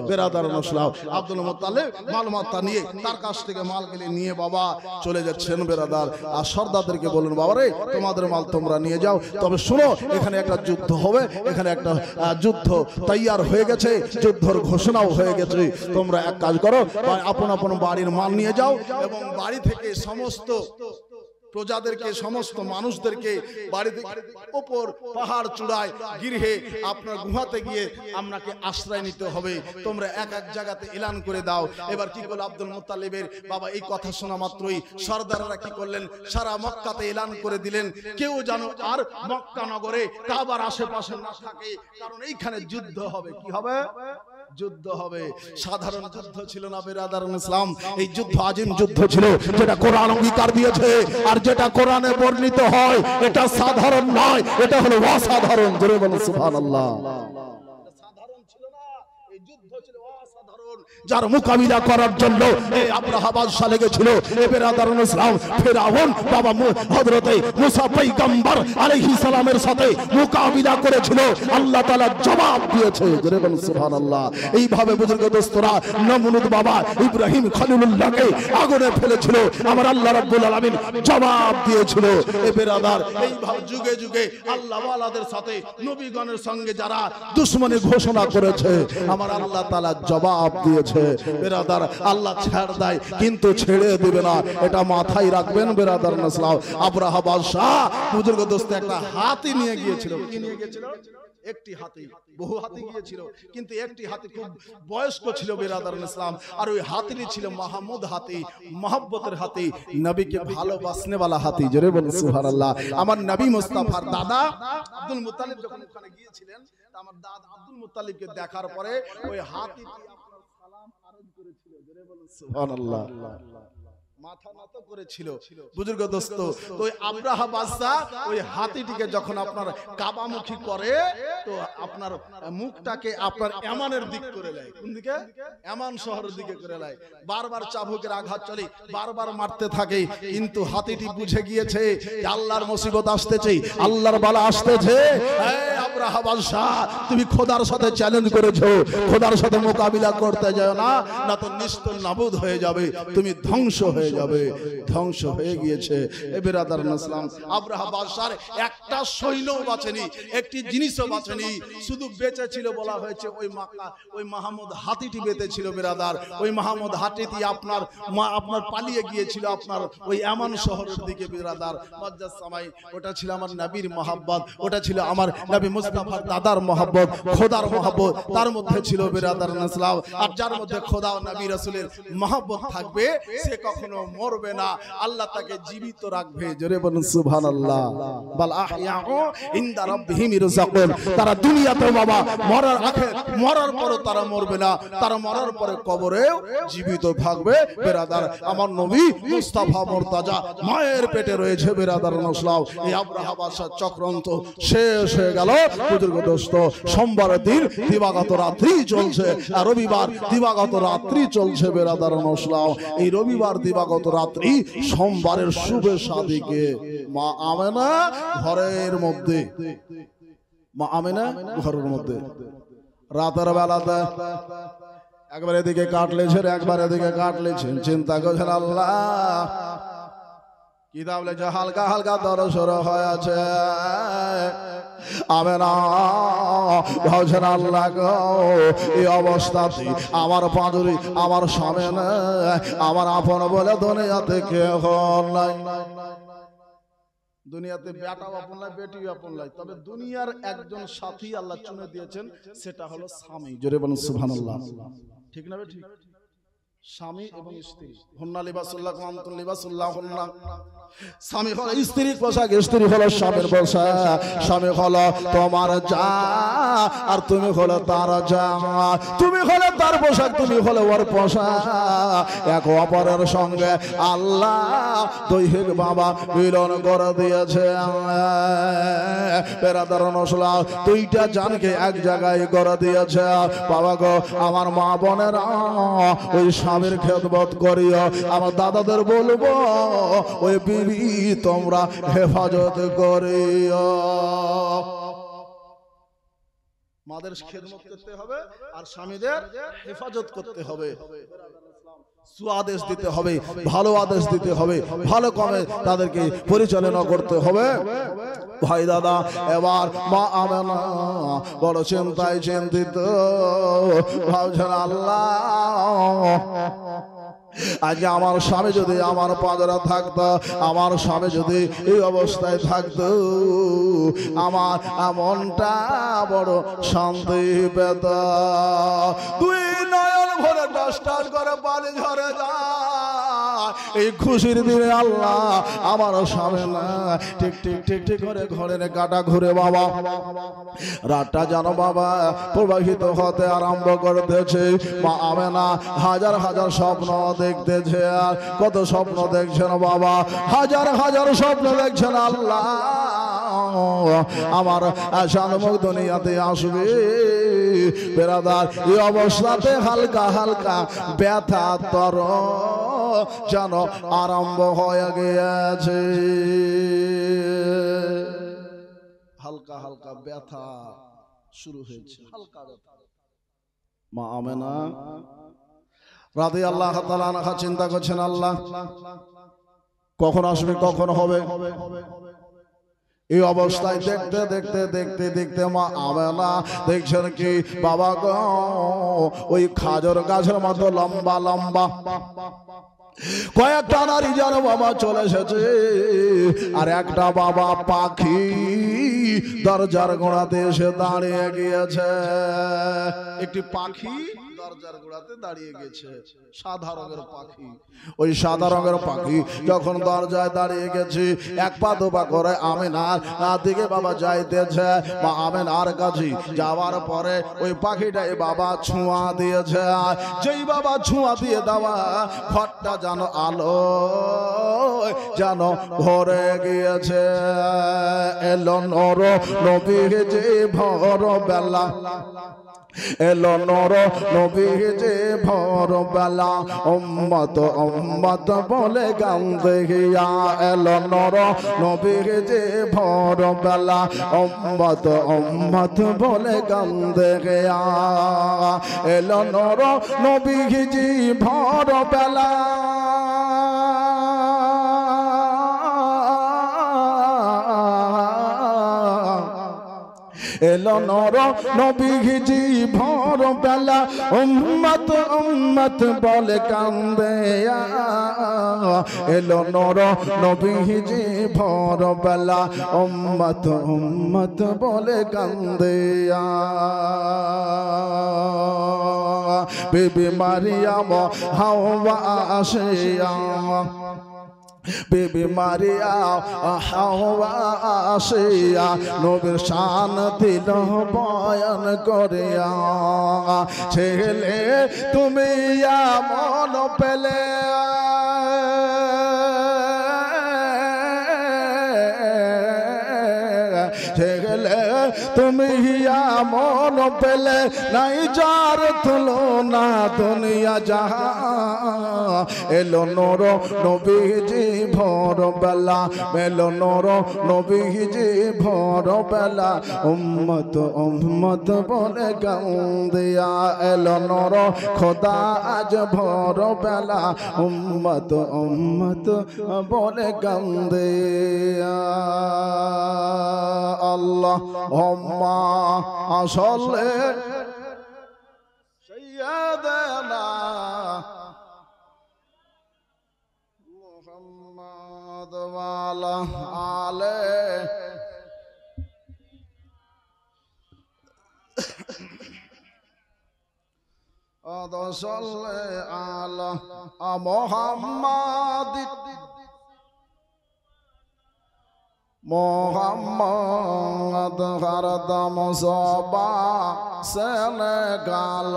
বেরাদার মুসলাম আব্দুল মুত্তালিব মালমাত্তা নিয়ে তার কাছ থেকে মালগুলি নিয়ে বাবা চলে যাচ্ছেন বেরাদার। আর সর্দারদেরকে বলুন, বাবা রে, তোমাদের মাল তোমরা নিয়ে যাও, তবে শোনো এখানে একটা যুদ্ধ হবে, এখানে একটা যুদ্ধ তৈয়ার হয়ে গেছে, যুদ্ধের ঘোষণাও হয়ে গেছে। তোমরা এক কাজ করো, আপন আপন বাড়ির মাল নিয়ে যাও এবং বাড়ি থেকে সমস্ত প্রজাদেরকে, সমস্ত মানুষদেরকে বাড়ি থেকে উপর পাহাড় চূড়ায় গৃহে আপনার গুহাতে গিয়ে আপনাকে আশ্রয় নিতে হবে। তোমরা এক এক জায়গাতে এলান করে দাও। এবার কি করলো আব্দুল মুত্তালিবের বাবা, এই কথা শোনা মাত্রই সর্দাররা কি করলেন, সারা মক্কাতে এলান করে দিলেন, কেউ যেন আর মক্কা নগরে কাবার আশেপাশে না থাকে, কারণ এইখানে যুদ্ধ হবে। কি হবে? যুদ্ধ হবে। সাধারণ যুদ্ধ ছিল না বেরাদারুল ইসলাম, এই যুদ্ধ আজিম যুদ্ধ ছিল, যেটা কোরআন অঙ্গীকার দিয়েছে। আর যেটা কোরআনে বর্ণিত হয় এটা সাধারণ নয়, এটা হলো অসাধারণ। জোরে বলুন সুবহানাল্লাহ। সাধারণ ছিল না, এই যুদ্ধ ছিল অসাধারণ, যার মোকাবিলা করার জন্য এই আব্রাহা বাদশা লেগেছিল। এ বেরাদারুল ইসলাম, ফিরআউন বাবা হযরতে মুসা পয়গম্বর আলাইহিস সালামের সাথে মোকাবিলা করেছিল, আল্লাহ তাআলা জবাব দিয়েছে। জোরে বলুন সুবহানাল্লাহ। এইভাবে বুজুর্গ দোস্তরা নমরুদ বাবা ইব্রাহিম খলিলুল্লাহকে আগুনে ফেলেছিল, আমার আল্লাহ রাব্বুল আলামিন জবাব দিয়েছিল। এ বেরাদার, এইভাবে যুগে যুগে আল্লাহ ওয়ালাদের সাথে নবীগণের সঙ্গে যারা দুশমনী ঘোষণা করেছে, আমার আল্লাহ তাআলা জবাব দিয়েছে। বেরাদার, আল্লাহ ছাড় দেয় কিন্তু ছেড়ে দিবে না, এটা মাথায় রাখবেন বেরাদার ইসলাম। আব্রাহা বাদশা বুজুর্গ দোস্ত একটা হাতি নিয়ে গিয়েছিল। কি নিয়ে গিয়েছিল? একটি হাতি। বহু হাতি গিয়েছিল, কিন্তু একটি হাতি খুব বয়স্ক ছিল বেরাদার ইসলাম। আর ওই হাতিটি ছিল মাহমুদ হাতি, মহব্বতের হাতি, নবীকে ভালোবাসনে वाला হাতি। জোরে বলুন সুবহানাল্লাহ। আমার নবী মুস্তাফার দাদা আব্দুল মুত্তালিব যখন ওখানে গিয়েছিলেন, আমার দাদা আব্দুল মুত্তালিবকে দেখার পরে ওই হাতিটি আপনার সালাম আরজ করেছিল। জোরে বলুন সুবহানাল্লাহ। মাথা নত করেছিল। বুজুর্গ দোস্ত, ওই আব্রাহা বাদশা ওই হাতিটিকে যখন আপনার কাবামুখী করে, তো আপনার মুখটাকে আপনার ইয়ামানের দিক করে নেয়। কোন দিকে? ইয়ামান শহরের দিকে করে নেয়। বারবার চাবুকের আঘাত চলে, বারবার মারতে থাকে, কিন্তু হাতিটি বুঝে গিয়েছে যে আল্লাহর মুসিবত আসতেছে, আল্লাহর বালা আসতেছে। এই আব্রাহা বাদশা, তুমি খোদার সাথে চ্যালেঞ্জ করেছো, খোদার সাথে মোকাবিলা করতে যাও না, না তো নিস্তর নাবুদ হয়ে যাবে, তুমি ধ্বংস হয়ে যাবে। ধ্বংস হয়ে গিয়েছে। এ বেরাদারুল ইসলাম, আব্রাহা বাদশার একটা সৈন্যও বাঁচেনি, একটি জিনিসও বাঁচেনি, শুধু বেঁচে ছিল বলা হয়েছে ওই মাক্কা, ওই মাহমুদ হাতিটি বেঁচে ছিল বেরাদার। ওই মাহমুদ হাতিটি আপনার পালিয়ে গিয়েছিল আপনার ওই ইয়ামান শহরের দিকে বেরাদার। মজ্জাজ সামাই, ওটা ছিল আমার নবীর মহব্বত, ওটা ছিল আমার নবী মুস্তাফার দাদার মহব্বত, খোদার মহব্বত, তার মধ্যে ছিল বেরাদারুল ইসলাম। আর যার মধ্যে খোদা ও নবী রাসূলের মহব্বত থাকবে, সে কখনো কখনো মরবে না, আল্লাহ তাকে জীবিত রাখবে। জোরে বলুন সুবহানাল্লাহ। বাল আহইয়াউ ইনদা রাব্বিহিম ইরযাকুন। তারা দুনিয়াতে বাবা মরার আগে, মরার পরে তারা মরবে না, তারা মরার পরে কবরেও জীবিত থাকবে। বেরাদার আমার নবী মুস্তাফা মুর্তাজা মায়ের পেটে রয়েছে। বেরাদার নসলাও এই আব্রাহা বাদশার চক্রান্ত শেষ হয়ে গেল। বুজুর্গ দোস্ত, সোমবারের দিন দিবাগত রাত্রি চলছে, আর রবিবার দিবাগত রাত্রি চলছে। বেরাদার নসলাও এই রবিবার দিবাগত রাত্রি সোমবারের শুভে সাদিকে মা আমেনা ঘরের মধ্যে, মা আমেনা ঘরের মধ্যে রাতের বেলাতে একবার এদিকে কাটলেছেন, একবার এদিকে কাটলেছেন। চিন্তা করছেন আল্লাহ কিতাব লেখা হালকা হালকা দরসর হয়ে আছে। আমেনা ভাবছেন আল্লাহ গো, এই অবস্থাতে আমার পাঁজরি, আমার সামনে আমার আপন বলে দুনিয়াতে কেউ নাই। দুনিয়াতে বেটাও আপন নাই, বেটিও আপন নাই, তবে দুনিয়ার একজন সাথী আল্লাহ চুনে দিয়েছেন, সেটা হলো স্বামী। জোরে বলুন সুবহানাল্লাহ। ঠিক না ঠিক? স্বামী এবং স্ত্রী, হুন্না লিবাসুল্লাহ কুমতুন লিবাসুল্লাহ হুন্না। স্বামী হলো স্ত্রীর পোশাক, স্ত্রী হলো স্বামীর পোশাক। স্বামী হলো তোমার যা, আর তুমি হলো তার যা। তুমি হলো তার পোশাক, তুমি হলো ওর পোশাক। এক অপরের সঙ্গে আল্লাহ দৈহিক বাবা মিলন করে দিয়েছে। বেরাদার নসলা দুইটা জানকে এক জায়গায় করে দিয়েছে। বাবা গো, আমার মা বোনেরা ওই স্বামীর খেদমত করিও। আমার দাদাদের বলবো ওই বিবি তোমরা হেফাজত করিও। মাদের খেদমত করতে হবে আর স্বামীদের হেফাজত করতে হবে। সুআদেশ দিতে হবে, ভালো আদেশ দিতে হবে, ভালো কমে তাদেরকে পরিচালনা করতে হবে। ভাই দাদা, এবার মা আমেনা বড় চিন্তায় চিন্তিত। ভাবছেন আল্লাহ আজকে আমার স্বামী যদি আমার পাঁজরা থাকতো, আমার স্বামী যদি এই অবস্থায় থাকতো, আমার মনটা বড় শান্তি পেত। দুই নয়ন ভরে টাস টাস করে পানি ঝরে যায়। এই খুশির দিনে আল্লাহ আমার স্বামী না ঠিক ঠিক ঠিক ঠিক করে ঘরের কাটা ঘুরে বাবা রাতটা যেন বাবা প্রবাহিত হতে আরম্ভ করতেছে। মা আমেনা হাজার হাজার স্বপ্ন দেখতেছে। আর কত স্বপ্ন দেখছেন বাবা, হাজার হাজার স্বপ্ন দেখছেন। আল্লাহ আমার আশানুমুখ দুনিয়াতে আসবে। বেরাদার এই অবস্থাতে হালকা হালকা ব্যথা তর যেন আরম্ভ হয়ে গিয়েছে। হালকা হালকা ব্যথা শুরু হয়েছে, হালকা ব্যথা। মা আমেনা রাদিয়াল্লাহু তাআলা আনহা চিন্তা করছেন আল্লাহ কখন আসবে, কখন হবে। এই অবস্থায় দেখতে দেখতে দেখতে দেখতে মা আমেনা দেখছেন কি বাবা গো, ওই খাজর গাছের মতো লম্বা লম্বা কয়েকটা নারী যেন বাবা চলে এসেছে। আর একটা বাবা পাখি দরজার গোড়াতে এসে দাঁড়িয়ে গিয়েছে। একটি পাখি দরজার গোড়াতে দাঁড়িয়ে গেছে, সাদা রঙের পাখি। ওই সাদা রঙের পাখি যখন দরজায় দাঁড়িয়ে গেছে, এক পা দুপা করে আমেনার দিকে বাবা যাইতেছে। মা আমেনার কাছে যাওয়ার পরে ওই পাখিটাই বাবা ছোঁয়া দিয়েছে। যেই বাবা ছোঁয়া দিয়ে দেওয়া ঘরটা যেন আলো যেন ভরে গিয়েছে। এলো নর নবী যে ভোর বেলা, এলো নর নবী যে ভোর বেলা, উম্মত উম্মত বলে গান দেখিয়া। এলো নর নবী যে ভোর বেলা, উম্মত উম্মত বলে গান দেখিয়া। এলো নর নবী যে ভোর বেলা, এলো নর নবীজি ভোর বেলা, উম্মত উম্মত বলে কান্দে। এলো নর নবীজি ভোর বেলা, উম্মত উম্মত বলে কান্দে। বিবি মারিয়াম হাওয়া আসিয়া বিবি মারিয়া হাওয়া আসিয়া নবীর শান দিল বয়ান করিয়া ছেলে তুমি মন পেলে ছেলে তুমি মন পেলে নাই যার তুলনা দুনিয়া জাহা এলো নূর নবীজি ভোরবেলা এলো নূর নবীজি ভোরবেলা উম্মত উম্মত বলে কান্দিয়া এলো নূর খোদা আজ ভোরবেলা উম্মত উম্মত বলে কান্দিয়া আল্লাহ হুম্মা আসলে সাইয়্যিদানা মুহাম্মদ ওয়ালা আলে আদসাল্লে আলা মুহাম্মাদ মোহাম্মদ হরদম সবা সেনেগাল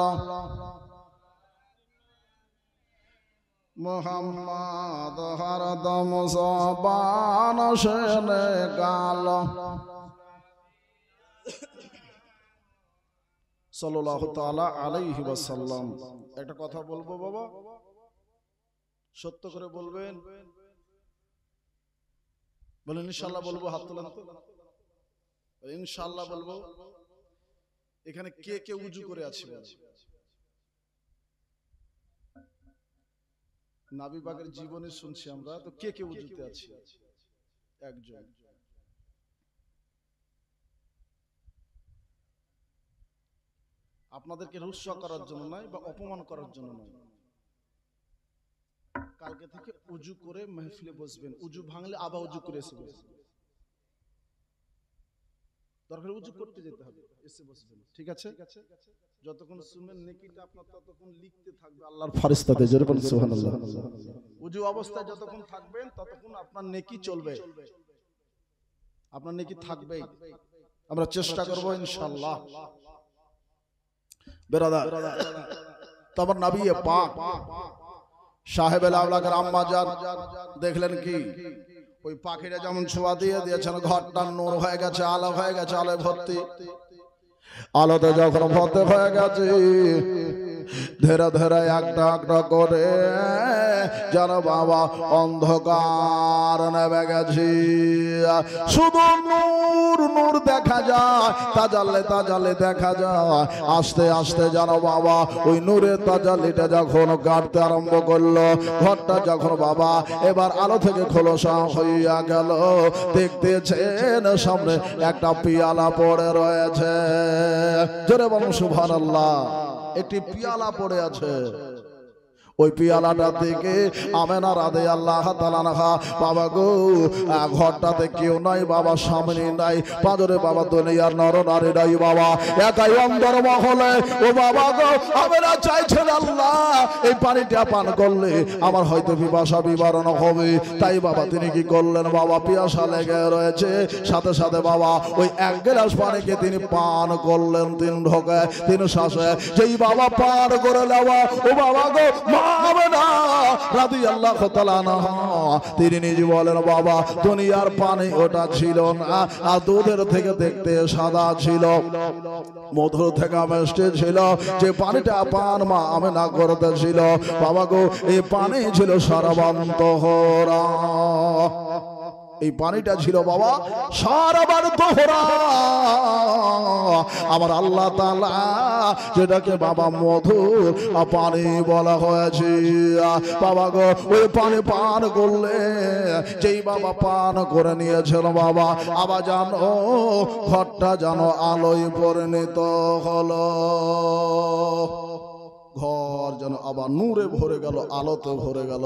মোহাম্মদ হরদম সবান সেনেগাল সাল্লাল্লাহু তাআলা আলাইহি ওয়াসাল্লাম। একটা কথা বলবো বাবা, সত্য করে বলবেন, বলেন ইনশাআল্লাহ বলবো, হাত তোলেন তো, ইনশাআল্লাহ বলবো। এখানে কে কে উজু করে আছে? নবী পাকের জীবনী শুনছি আমরা, তো কে কে উজুতে আছি? একজন। আপনাদেরকে রুসওয়া করার জন্য নয় বা অপমান করার জন্য নয়, কালকে থেকে উজু করে মাহফিলে বসবেন। উজু ভাঙলে আবার উজু করে এসে বসবেন, দরকার উজু করতে যেতে হবে, এসে বসবেন, ঠিক আছে? যতক্ষণ শুনবেন নেকিটা আপনার ততক্ষণ লিখতে থাকবে আল্লাহর ফেরেশতাতে। জোরে বলুন সুবহানাল্লাহ। উজু অবস্থায় যতক্ষণ থাকবেন ততক্ষণ আপনার নেকি চলবে, আপনার নেকি থাকবে। আমরা চেষ্টা করব ইনশাআল্লাহ। বেরাদার, তোমার নবী পাক সাহেবেল আওলাকের আম্মা জান দেখলেন কি ওই পাখিরা যেমন ছোঁয়া দিয়ে দিয়েছেন, ঘরটা নূর হয়ে গেছে, আলো হয়ে গেছে, আলোয় ভর্তি। আলোতে যখন ভর্তি হয়ে গেছে, ধীরে ধীরে একটা একটা করে যেন বাবা অন্ধকার নেমে গেছে, শুধু নূর নূর দেখা যায়, তাজাল্লি তাজাল্লি দেখা যায়। আস্তে আস্তে যেন বাবা ওই নূরের তাজাল্লিটা যখন কাটতে আরম্ভ করলো, ঘরটা যখন বাবা এবার আলো থেকে খোলসা হইয়া গেল, দেখতেছেন সামনে একটা পিয়ালা পড়ে রয়েছে। জোরে বলুন সুবহানাল্লাহ। একটি পিয়ালা পড়ে আছে, ওই পিয়ালাটা থেকে আমেনা রাদিয়াল্লাহু তাআলা আনহা, বাবা গো ঘরটাতে কেউ নাই বাবা, সামনে নাই পাঁজরে বাবা, দুনিয়ার নর নারী নাই বাবা, একাই অন্দর মহলে। ও বাবা গো, আমেনা চাইছেন আল্লাহ এই পানিটা পান করলে আমার হয়তো পিপাসা বিবরণ হবে। তাই বাবা তিনি কি করলেন, বাবা পিয়াসা লেগে রয়েছে, সাথে সাথে বাবা ওই এক গ্লাস পানিকে তিনি পান করলেন, 3 ঢোকে 3 শ্বাসে। যেই বাবা পান করে নেওয়া, ও বাবা গো আমেনা রাদিয়াল্লাহু তাআলা আনহা তিনি নিজে বলেন, বাবা দুনিয়ার পানি ওটা ছিল না, আর দুধের থেকে দেখতে সাদা ছিল, মধুর থেকে মিষ্টি ছিল। যে পানিটা পান মা আমেনা করতেছিল, বাবা গো এই পানি ছিল সর্বান্তঃরা। এই পানিটা ছিল বাবা সারাবার দোহরা। আমার আল্লাহ তাআলা যেটাকে বাবা মধুর পানি বলা হয়েছে, বাবা গো ওই পানি পান করলে যেই বাবা পান করে নিয়েছিল বাবা, আবার জানো ঘরটা যেন আলোয় পরিণত হলো। ঘর যেন আবার নূরে ভরে গেল, আলোতে ভরে গেল।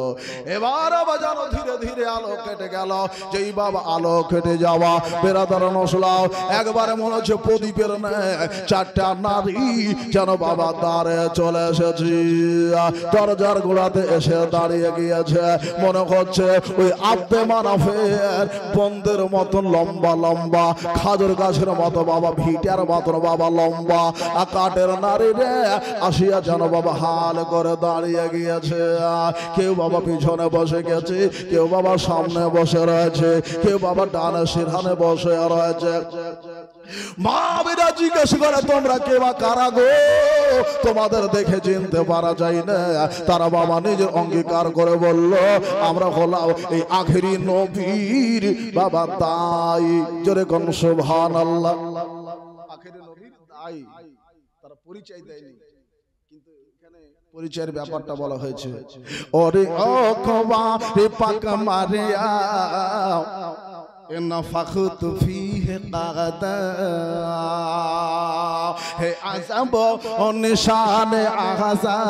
এবার আবার যেন ধীরে ধীরে আলো কেটে গেল। যেই বাবা আলো কেটে যাওয়া বেরাদার নসলাও একবারে মনে হচ্ছে প্রদীপের চারটা নারী যেন বাবা দ্বারে চলে এসেছি, দরজার গোড়াতে এসে দাঁড়িয়ে গিয়েছে। মনে হচ্ছে ওই আব্দে মানাফের বন্ধের মতন লম্বা লম্বা, খাজুর গাছের মতো বাবা, ভিটার মতন বাবা লম্বা, কাঠের নারী রে আসিয়া যেন বাবা হাল করে দাঁড়িয়ে গিয়েছে। কেউ বাবা পিছনে বসে গেছে, কেউ বাবা সামনে বসে রয়েছে, কেউ বাবা ডানে সিরহানে বসে রয়েছে। মা বিরা জিজ্ঞেস করে তোমরা কে বা কারা গো, তোমাদের দেখে চিনতে পারা যায় না। তারা বাবা নিজের অঙ্গীকার করে বলল আমরা হলাম এই আখেরি নবীর বাবা তাই। জোরে কোন সুবহানাল্লাহ। আখেরি নবীর তাই তারা পরিচয় দেয়নি, কিন্তু এখানে পরিচয়ের ব্যাপারটা বলা হয়েছে। ওরে ও খোবা রে পাক মারিয়া نفخت فيه قغدا ہے عذاب و نشان اعزا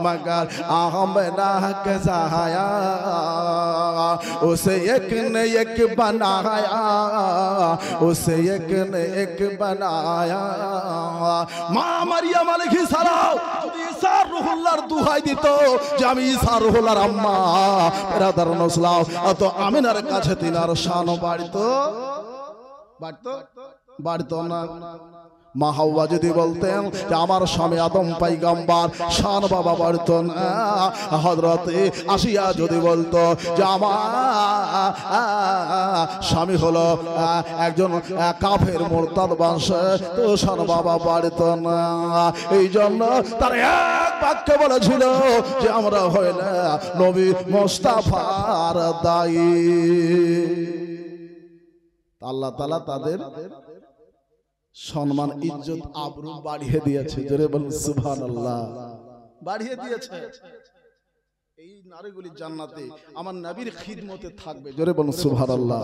مگر آمنا کزایا اسے ایک نے ایک بنایا، اسے ایک نے ایک بنایا। মা মারিয়াম আলাইহিস সালাম যদি ঈসা রূহুল্লাহর দোহাই দিত যে আমি ঈসা রূহুল্লাহর আম্মা বেরাদার নসলাও, তো আমিনার কাছে তিনার শান বাড়তো না। মা হাওয়া যদি বলতেন যে আমার স্বামী আদম পয়গম্বর, শান বাবা বাড়তো না। হযরতে আসিয়া যদি বলতো যে আমার স্বামী হলো একজন কাফের মুরতাদ বংশে, তো শান বাবা বাড়তো না। এই জন্য তার এক বাক্য বলেছিল যে আমরা হইলে নবী মুস্তাফার দায়ী। আল্লাহ তাআলা তাদের সম্মান ইজ্জত আবরু বাড়িয়ে দিয়েছে। জোরে বলুন সুবহানাল্লাহ। বাড়িয়ে দিয়েছে। এই নারীগুলি জান্নাতে আমার নবীর খিদমতে থাকবে। জোরে বলুন সুবহানাল্লাহ।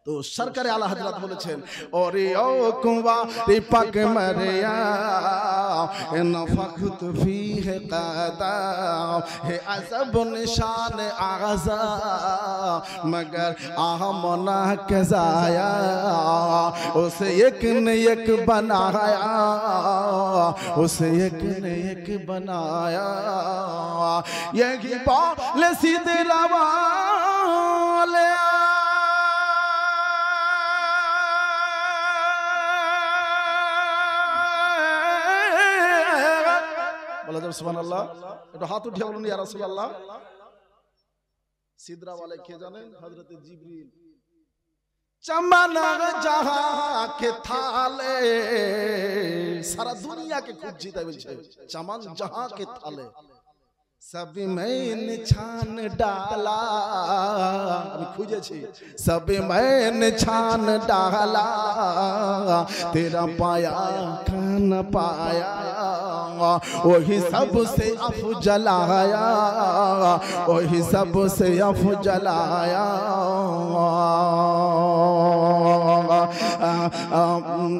তো সরকারে আলা হযরত বলেছেন ওরে ও কুবা রে পাক মারিয়া নফখত ফিহি কাদা হে আযব নিশান আযা मगर आमना कज़ाया उसे एक ने एक बनाया, उसे एक ने एक बनाया। यही बाल सीधे रवाले बोला जब सुभानअल्लाह एक हाथ उठिए बोलूं या रसूलुल्लाह। सिदरा वाले কে জানেন? হযরত জিবরিল। चमन जहां के थाले सारा दुनिया के খুঁজছি তাই বলছে चमन जहां के थाले सब मैंने छान डाला, আমি খুঁজেছি सब मैंने छान डाला तेरा पाया खान पाया वही सबसे अफजल आया, वही सबसे अफजल आया।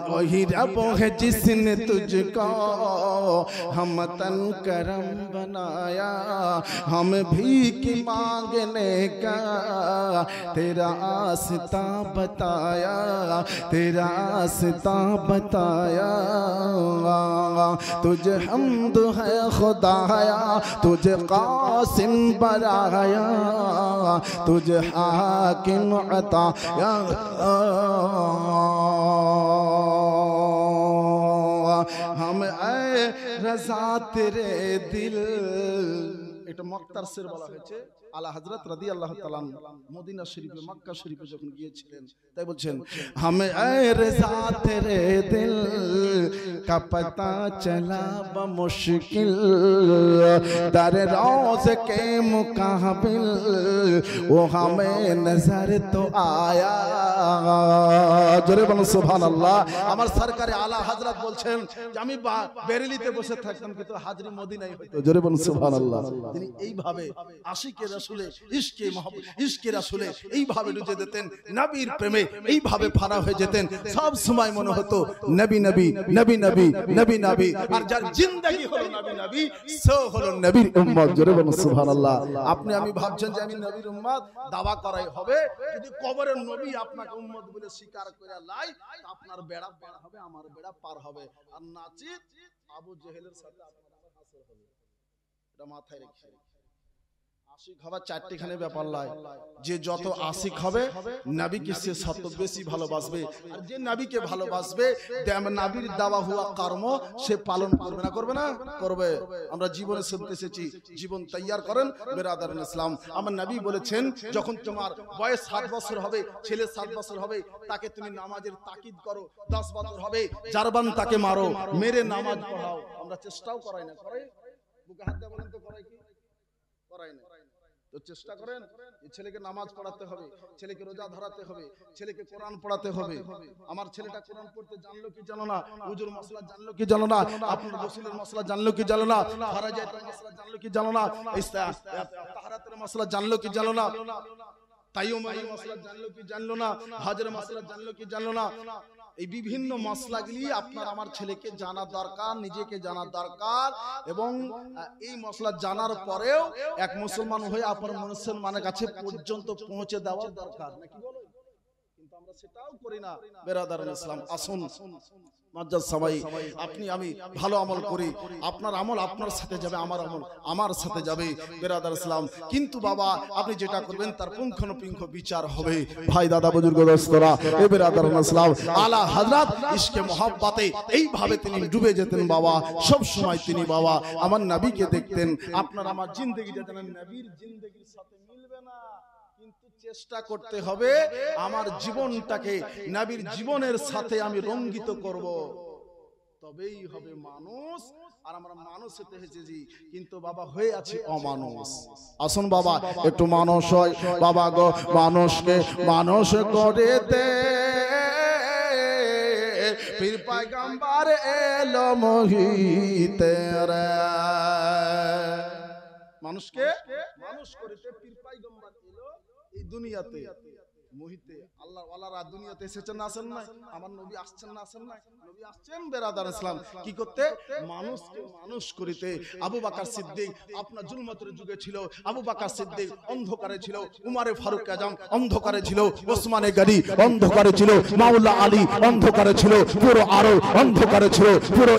वही रब है जिसने तुझको हम तन करम बनाया, हम भीख मांगने का तेरा आस्ता बताया, तेरा आस्ता बताया। तुझे हम्द है खुदाया, तुझे कासिम बनाया, तुझे हाकिम अताया। हम आए रज़ा तेरे दिल এটা মক্তার শের বলা হয়েছে। আলা হযরত রাদিয়াল্লাহু তাআলা মদিনা শরীফে মক্কা শরীফে যখন গিয়েছিলেন তাই বলছেন हमें ऐ रज़ा तेरे दिल का पता चला बमुश्किल दर रोज़ के मुकाबिल वो हमें नजर तो आया। জোরে বলুন সুবহানাল্লাহ। আমার সরকারে আলা হযরত বলছেন যে আমি বেরেলিতে বসে থাকতাম কিন্তু হাজরি মদিনায় হইতো। জোরে বলুন সুবহানাল্লাহ। তিনি এইভাবে আশিকে রাসূল রাসূলে ইশকে মুহাব্বত ইশকে রাসূলে এইভাবে ডুবে যেতেন, নবীর প্রেমে এইভাবে ফানা হয়ে যেতেন। সব সময় মনে হতো নবী নবী নবী নবী নবী নবী, আর যার জিন্দেগি হলো নবী নবী সে হলো নবীর উম্মত। জোরে বলুন সুবহানাল্লাহ। আপনি আমি ভাবছেন যে আমি নবীর উম্মত, দাওয়া করাই হবে। যদি কবরের নবী আপনাকে উম্মত বলে স্বীকার করে লাই, আপনার বেড়া পার হবে, আমার বেড়া পার হবে। আর নাচিত আবু জেহেলের সাথে আপনার হাসর হবে, এটা মাথায় রেখে। আশিক হওয়া চারটিখানে ব্যাপার লাই, যে যত আশিক হবে নবীকে সে তত বেশি ভালোবাসবে, আর যে নবীকে ভালোবাসবে নবীর দেওয়া হওয়া কর্ম সে পালন করবে না, করবে না, করবে। আমরা জীবনে শুনতে এসেছি, জীবন তৈয়ার করেন বেরাদারান ইসলাম। আমার নবী বলেছেন, যখন তোমার বয়স 7 বছর হবে, ছেলে 7 বছর হবে, তাকে তুমি নামাজের তাকিদ করো। 10 বছর হবে জারবান তাকে মারো, মেরে নামাজ পড়াও। আমরা চেষ্টাও করাই না, করাই? বুকে হাত দিয়ে বলেন তো করাই কি? করাই না। তো চেষ্টা করেন, এই ছেলেকে নামাজ পড়াতে হবে, ছেলেকে রোজা ধরাতে হবে, ছেলেকে কোরআন পড়াতে হবে। আমার ছেলেটা কোরআন পড়তে জানলো কি জানো না, উজুর মশলা জানলো কি জানো না, আপনার গোসলের মশলা জানলো কি জানো না, ফারাজাতের মশলা জানলো কি জানো না, তাহারাতের মশলা জানলো কি জানো না, তাইয়ুমের মশলা জানলো কি জানলো না, হজের মশলা জানলো কি জানলো না। এই বিভিন্ন মশলাগুলি আপনার আমার ছেলেকে জানা দরকার, নিজেকে জানা দরকার। এবং এই মশলা জানার পরেও এক মুসলমান হয়ে আপনার মুসলমানের কাছে পর্যন্ত পৌঁছে দেওয়া দরকার, নাকি বলো? কিন্তু আমরা সেটাও করি না। বেরাদারান ইসলাম, আসুন মজ্জাদ সবাই, আপনি আমি ভালো আমল করি, আপনার আমল আপনার সাথে যাবে, আমার আমল আমার সাথে যাবে। বেরাদার ইসলাম, কিন্তু বাবা আপনি যেটা করবেন তার পুঙ্খানুপুঙ্খ বিচার হবে। ভাই দাদা বুজুর্গ দোস্তরা, এ বেরাদার ইসলাম, আলা হযরত ইশকে মুহাব্বতে এইভাবে তিনি ডুবে যেতেন বাবা। সব সময় তিনি বাবা আমার নবীকে দেখতেন। আপনার আমার জিন্দেগিটা যেন নবীর জিন্দেগির সাথে মিলবে না, কিন্তু চেষ্টা করতে হবে আমার জীবনটাকে নবীর জীবনের সাথে আমি রঙ্গিত করব, তবেই হবে মানুষ। আর আমরা মানুষ হতে এসেছি, কিন্তু বাবা হয়ে আছে অমানুষ। আসুন বাবা একটু মানুষ হয় বাবা গো, মানুষকে মানুষ করেতে পীর পয়গম্বর এলো মহিতে রে। মানুষকে মানুষ করেতে পীর পয়গম্বর এলো এই দুনিয়াতে মহিতে। আল্লাহ ওয়ালারা দুনিয়াতে এসেছেন না, আসেন না? আমার নবী আসছেন না, আসেন না? নবী আসছেন বেরাদার ইসলাম কি করতে? মানুষকে মানুষ করিতে। আবু বকর সিদ্দিক আপনার জুলমতের যুগে ছিল, আবু বকর সিদ্দিক অন্ধকারে ছিল, উমারে ফারুক আজম অন্ধকারে ছিল, ওসমানে গনি অন্ধকারে ছিল, মাওলা আলী অন্ধকারে ছিল, পুরো আরব অন্ধকারে ছিল, পুরো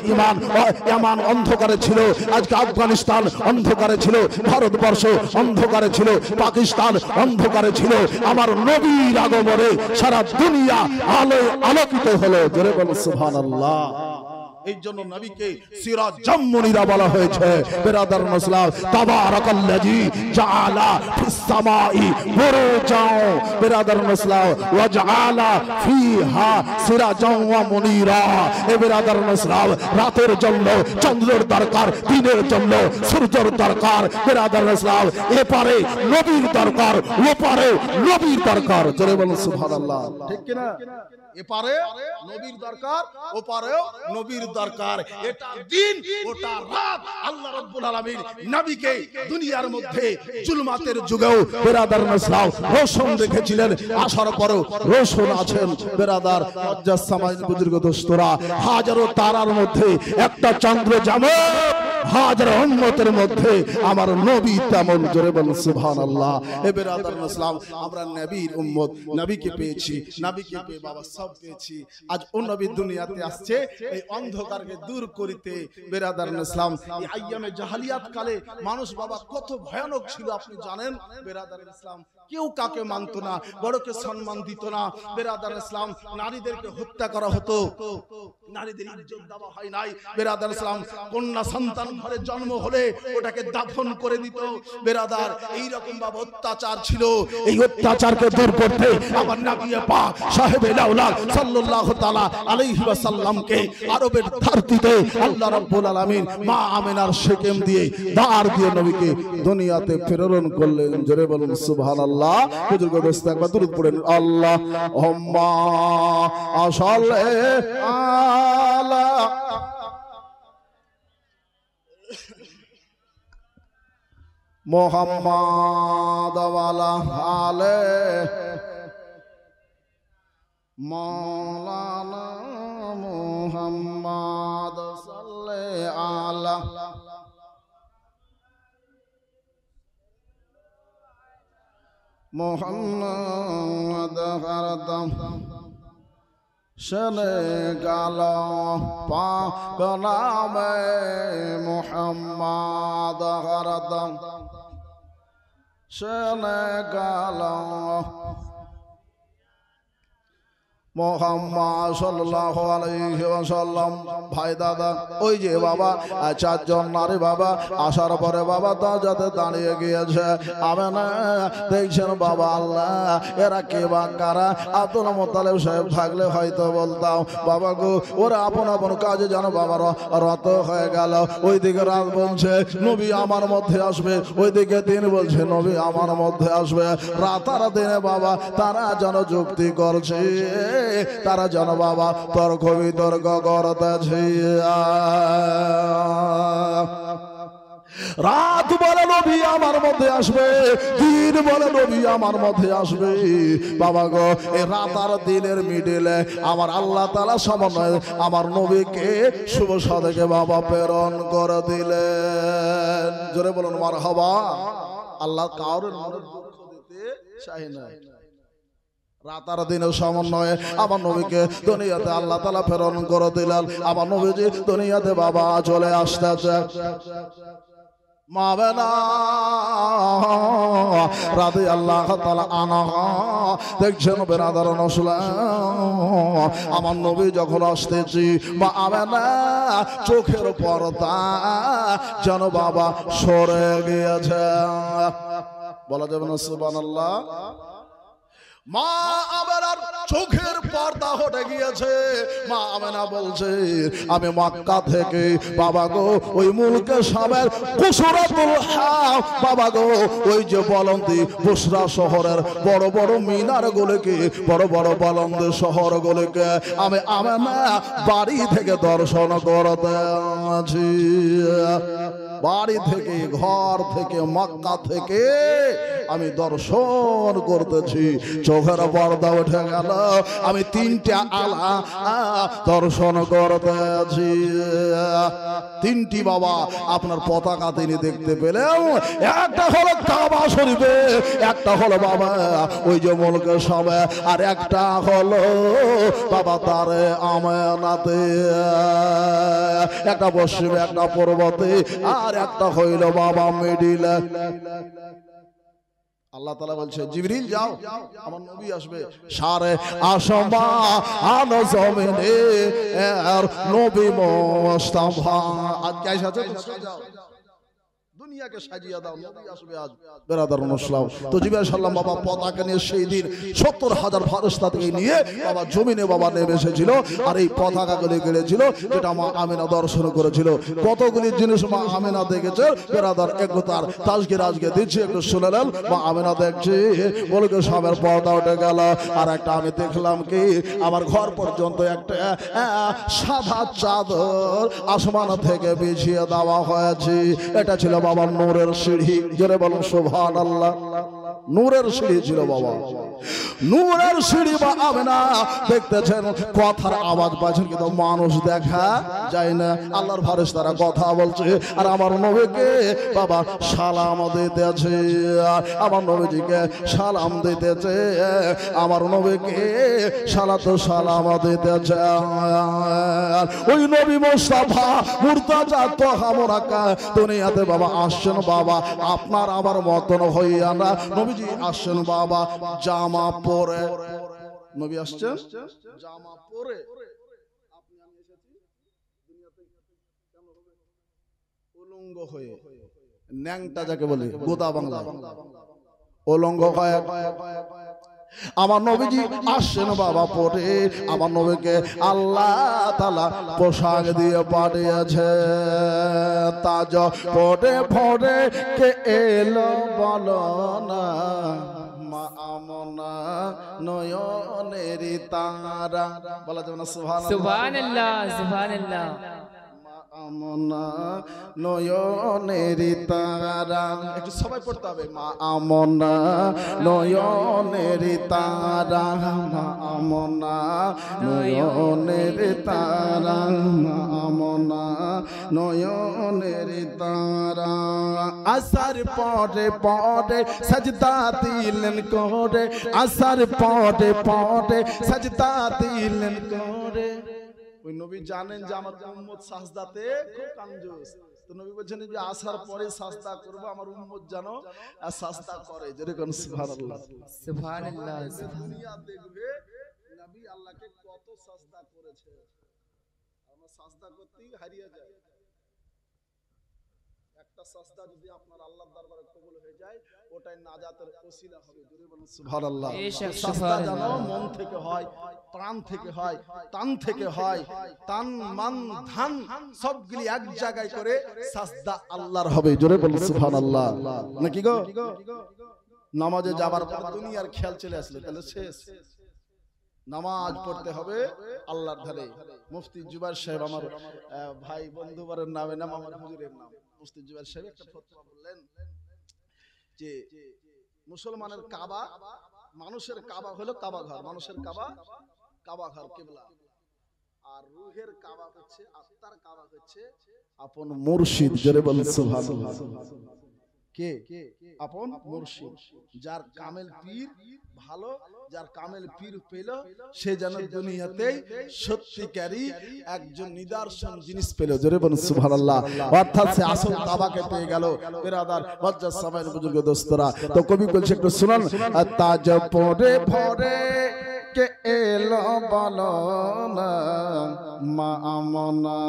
ইয়ামান অন্ধকারে ছিল, আজকে আফগানিস্তান অন্ধকারে ছিল, ভারতবর্ষ অন্ধকারে ছিল, পাকিস্তান অন্ধকারে ছিল। আমার নবী আগমনে সারা দুনিয়া আলোয় আলোকিত হলো। জোরে বলো সুবহানাল্লাহ। এই জন্য নবীকে সিরাজাম মুনিরা বলা হয়েছে। বেরাদার মুসলিম, তাবারাকাল্লাযী জাআলা ফিস সামাই বুরুজাও, বেরাদার মুসলিম, ওয়া জাআলা ফিহা সিরাজাম ওয়া মুনিরা। এ বেরাদার মুসলিম, রাতের জন্য চন্দ্রের দরকার, দিনের জন্য সূর্যের দরকার। বেরাদার মুসলিম, এপারে নবীর দরকার, ওপারে নবীর দরকার। জোরে বলুন সুবহানাল্লাহ, ঠিক কি না? এপারে নবীর দরকার, ওপারেও নবীর দরকার। এটা দিন, ওটা রাত। আল্লাহ রাব্বুল আলামিন নবীকে দুনিয়ার মধ্যে জুলমাতের যুগেও বেরাদার ইসলাম রোশন রেখেছিলেন, আসার পরেও রোশন আছেন। বেরাদার মজ্জাদ সামাজিক বুজুর্গ দোস্তরা, হাজারো তারার মধ্যে একটা চন্দ্র যেমন, হাজার উম্মতের মধ্যে আমার নবী তেমন। জোরে বলুন সুবহানাল্লাহ। এ বেরাদার ইসলাম, আমরা নবীর উম্মত, নবীকে পেয়েছি, নবীকে পেয়ে বাবা সব পেয়েছি। আজ ও নবী দুনিয়াতে আসছে এই অন্ধকারকে দূর করিতে। বেরাদার ইসলাম, এই আইয়ামে জাহালিয়াত কালে মানুষ বাবা কত ভয়ানক ছিল আপনি জানেন? বেরাদার ইসলাম, কেউ কাকে মানত না, বড়কে সম্মান দিত না। বেরাদার ইসলাম, নারীদেরকে হত্যা করা হতো, নারীদের ইজ্জত দেওয়া হয় নাই। বেরাদার ইসলাম, কন্যা সন্তান ঘরে জন্ম হলে ওটাকে দাফন করে দিত। বেরাদার, এইরকম ভাবে অত্যাচার ছিল। এই অত্যাচারকে দূর করতে আমার নবী পাক সাহেবে লাউলাদ সাল্লাল্লাহু তাআলা আলাইহি ওয়াসাল্লামকে আরবের ধরতিতে আল্লাহ রাব্বুল আলামিন মা আমিনার শেকেম দিয়ে দাঁড় দিয়ে নবীকে দুনিয়াতে প্রেরণ করলেন। জোরে বলুন সুবহানাল্লাহ। বুজুর্গ দোস্ত একবার দরুদ পড়েন, আল্লাহুম্মা সাল্লি আলা মোহাম্মদ ওয়ালা আলে মাওলানা মুহাম্মদ সাল্লাল্লাহু আলা মুহাম্মদ হরদম শনে গালো পাক নামে মুহাম্মদ হরদম শনে গালো মোহাম্মদ সাল্লাল্লাহু আলাইহি ওয়াসাল্লাম। ভাই দাদা, ওই যে বাবা চারজন নারী বাবা আসার পরে বাবা দরজাতে দাঁড়িয়ে গিয়েছে। আমেনা দেখছেন বাবা আল্লাহ এরা কে বা কারা? আব্দুল মুত্তালিব সাহেব থাকলে হয়তো বলতাম বাবা গো ওরা আপন আপন কাজে যেন বাবার রত হয়ে গেল। ওইদিকে রাত বলছে নবী আমার মধ্যে আসবে, ওইদিকে দিন বলছে নবী আমার মধ্যে আসবে। রাতার দিনে বাবা তারা যেন যুক্তি করছে, তারা যেন বাবা তর্ক বিতর্ক করতেছে। রাত বলে নবী আমার মধ্যে আসবে, দিন বলে নবী আমার মধ্যে আসবে। বাবা গো এই রাত আর দিনের মিডিলে আমার আল্লাহ তাআলা সমন্বয়ে আমার নবীকে শুভ সাদেকে বাবা প্রেরণ করে দিলেন। জোরে বলুন মারহাবা। আল্লাহ কাউরে দুঃখ দিতে চায় না। রাতার দিনের সমন্বয়ে আমার নবীকে দুনিয়াতে আল্লাহ তাআলা প্রেরণ করে দিলেন। আমার নবীজি দুনিয়াতে বাবা চলে আসতেছে। মাবেনা রাদিয়াল্লাহু তাআলা আনহা দেখছেন বেরাদার নসলা আমার নবী যখন আসতেছি বা আমেনা চোখের পর্দা যেন বাবা সরে গিয়েছে। বলা যাবে না সুবহানাল্লাহ? মা আমেনার চোখের পর্দা হটে গিয়েছে। মা আমেনা বলছে আমি মক্কা থেকে বাবা গো ওই মুলকে সাবের কুসরাতুল হাফ বাবা গো ওই যে বলন্দি বুসরা শহরের বড় বড় মিনার গুলোকে বড় বড় বলন্দি শহর গুলোকে আমি আমেনা বাড়ি থেকে দর্শন করতে আছি। বাড়ি থেকে ঘর থেকে মক্কা থেকে আমি দর্শন করতেছি। চোখের পর্দা উঠে গেল, আমি তিনটা আলা দর্শন করতেছি। তিনটি বাবা আপনার পতাকা তিনি দেখতে পেলেন। একটা হলো কাবা শরীফে, একটা হলো বাবা ওই যে মুলকে সাবে, আর একটা হলো বাবা তারে আমেনাতে। একটা পশ্চিমে একটা পূর্বতে আর একটা হইল বাবা মিডিলে। আল্লাহ তাআলা বলছে জিবরিল যাও আমার নবী আসবে সারে আসমান জমিনে আর নবী মুস্তাফা আজ কাজ আছে তো সাজাও দুনিয়াকে সাজিয়ে দাও, নবী আসবে আজ। বেরাদার মুসলিম তো জিবরাইল সাল্লাম বাবা পতাকা নিয়ে সেই দিন 70,000 ফেরেশতা থেকে নিয়ে বাবা জমিনে বাবা নেমে এসেছিল। আর এই পতাকাগুলি গেড়েছিল যেটা মা আমিনা দর্শন করেছিল। কতগুলি জিনিস মা আমিনা দেখেছে বেরাদার, একটু তার তাজগির আজকে দিচ্ছি, একটু শুনে নেন। মা আমিনা দেখছি বলকে সবের পর্দা উঠে গেল। আর একটা আমি দেখলাম কি আমার ঘর পর্যন্ত একটা সাদা চাদর আসমান থেকে বিছিয়ে দেওয়া হয়েছে। এটা ছিল বাবা নূরের সিঁড়ি। জোরে বলুন সুবহানাল্লাহ। নূরের সিঁড়ি ছিল বাবা, নূরের সিঁড়ি বা আমেনা দেখতেছেন। কথার আওয়াজ পাচ্ছেন কিন্তু মানুষ দেখা যায় না। আল্লাহর ফেরেশতারা কথা বলছে আর আমার নবীকে বাবা সালাম দিতেছে, আমার নবীজিকে সালাম দিতেছে, আমার নবীকে সালাতু সালাম দিতেছে। ওই নবী মুস্তাফা মুর্তাজা তোহা মুরাক্কা দুনিয়াতে বাবা আসছেন। বাবা আপনার আমার মতন হইয়া না, নবীজি আসছেন বাবা জামা পরে। নবী আসছেন জামা পরে। আপনি আমি এসেছি দুনিয়াতে কেমন হবে? উলঙ্গ হয়ে, ন্যাংটা যাকে বলে গোদা বাংলা, উলঙ্গ হয়ে আমার নবীজি আসছেন বাবা পরে। আমার নবীকে আল্লাহ তাআলা পোশাক দিয়ে পাঠিয়েছে। তাজ পরে পরে কে এলো বলো না, মা আমনা নয়নেরি তারা। বলা যাবে না সুবহানাল্লাহ? সুবহানাল্লাহ সুবহানাল্লাহ। মা আমনা নয়নের তারা, একটু সবাই পড়তে হবে। মা আমনা নয়নের তারা, মা আমনা নয়নের তারা, মা আমনা নয়নের তারা। আসার পরে পরে সাজদা দিলেন করে, আসার পরে পরে সাজদা দিলেন করে। ওই নবী জানেন যে আমার উম্মত সাজদাতে খুব কাঞ্জুস, তো নবী বলছেন যে আসার পরে সাজদা করব, আমার উম্মত জানো আর সাজদা করে। যেরকম সুবহানাল্লাহ সুবহানাল্লাহ। দুনিয়া দেখবে নবী আল্লাহকে কত সাজদা করেছে, আমরা সাজদা করতেই হারিয়ে যাই। একটা সাজদা যদি আপনার আল্লাহর দরবারে কবুল হয়ে যায়, ওটাই নাজাতের ওসিলা হবে। জোরে বলুন সুবহানাল্লাহ। সাজদা জানো মন থেকে হয়, প্রাণ থেকে হয়, তান থেকে হয়, তান মান ধান সবগুলি এক জায়গায় করে সাজদা আল্লাহর হবে। জোরে বলুন সুবহানাল্লাহ। নাকি গো? নামাজে যাবার পর দুনিয়ার খেয়াল চলে আসলে তাহলে শেষ। নামাজ পড়তে হবে আল্লাহর ধারে। মুফতি জুবাইর সাহেব আমার ভাই বন্ধুবরের নামে নাম, আমার হুজুরের নাম মুফতি জুবাইর সাহেব একটা ফতোয়া বললেন যে মুসলমানের কাবা, মানুষের কাবা হলো কাবা ঘর, মানুষের কাবা কাবা ঘর কিবলা, আর রূহের কাবা হচ্ছে, আত্মার কাবা হচ্ছে আপন মুর্শিদ। জোরে বলুন সুবহানাল্লাহ। কে? আপন মুর্শিদ। যার কামেল পীর ভালো, যার কামেল পীর পেল, সে যেন দুনিয়াতে সত্যিকারী একজন নিদর্শন জিনিস পেল। জোরে বলুন সুবহানাল্লাহ। অর্থাৎ সে আসল কাবাকে পেয়ে গেল। বিরাদার বজ্জাত সামাইয়ের বুজুর্গ দোস্তরা, তো কবি বলছে একটু শুনুন। তাজ পরে ভরে কে এলো বলো না, মা আমনা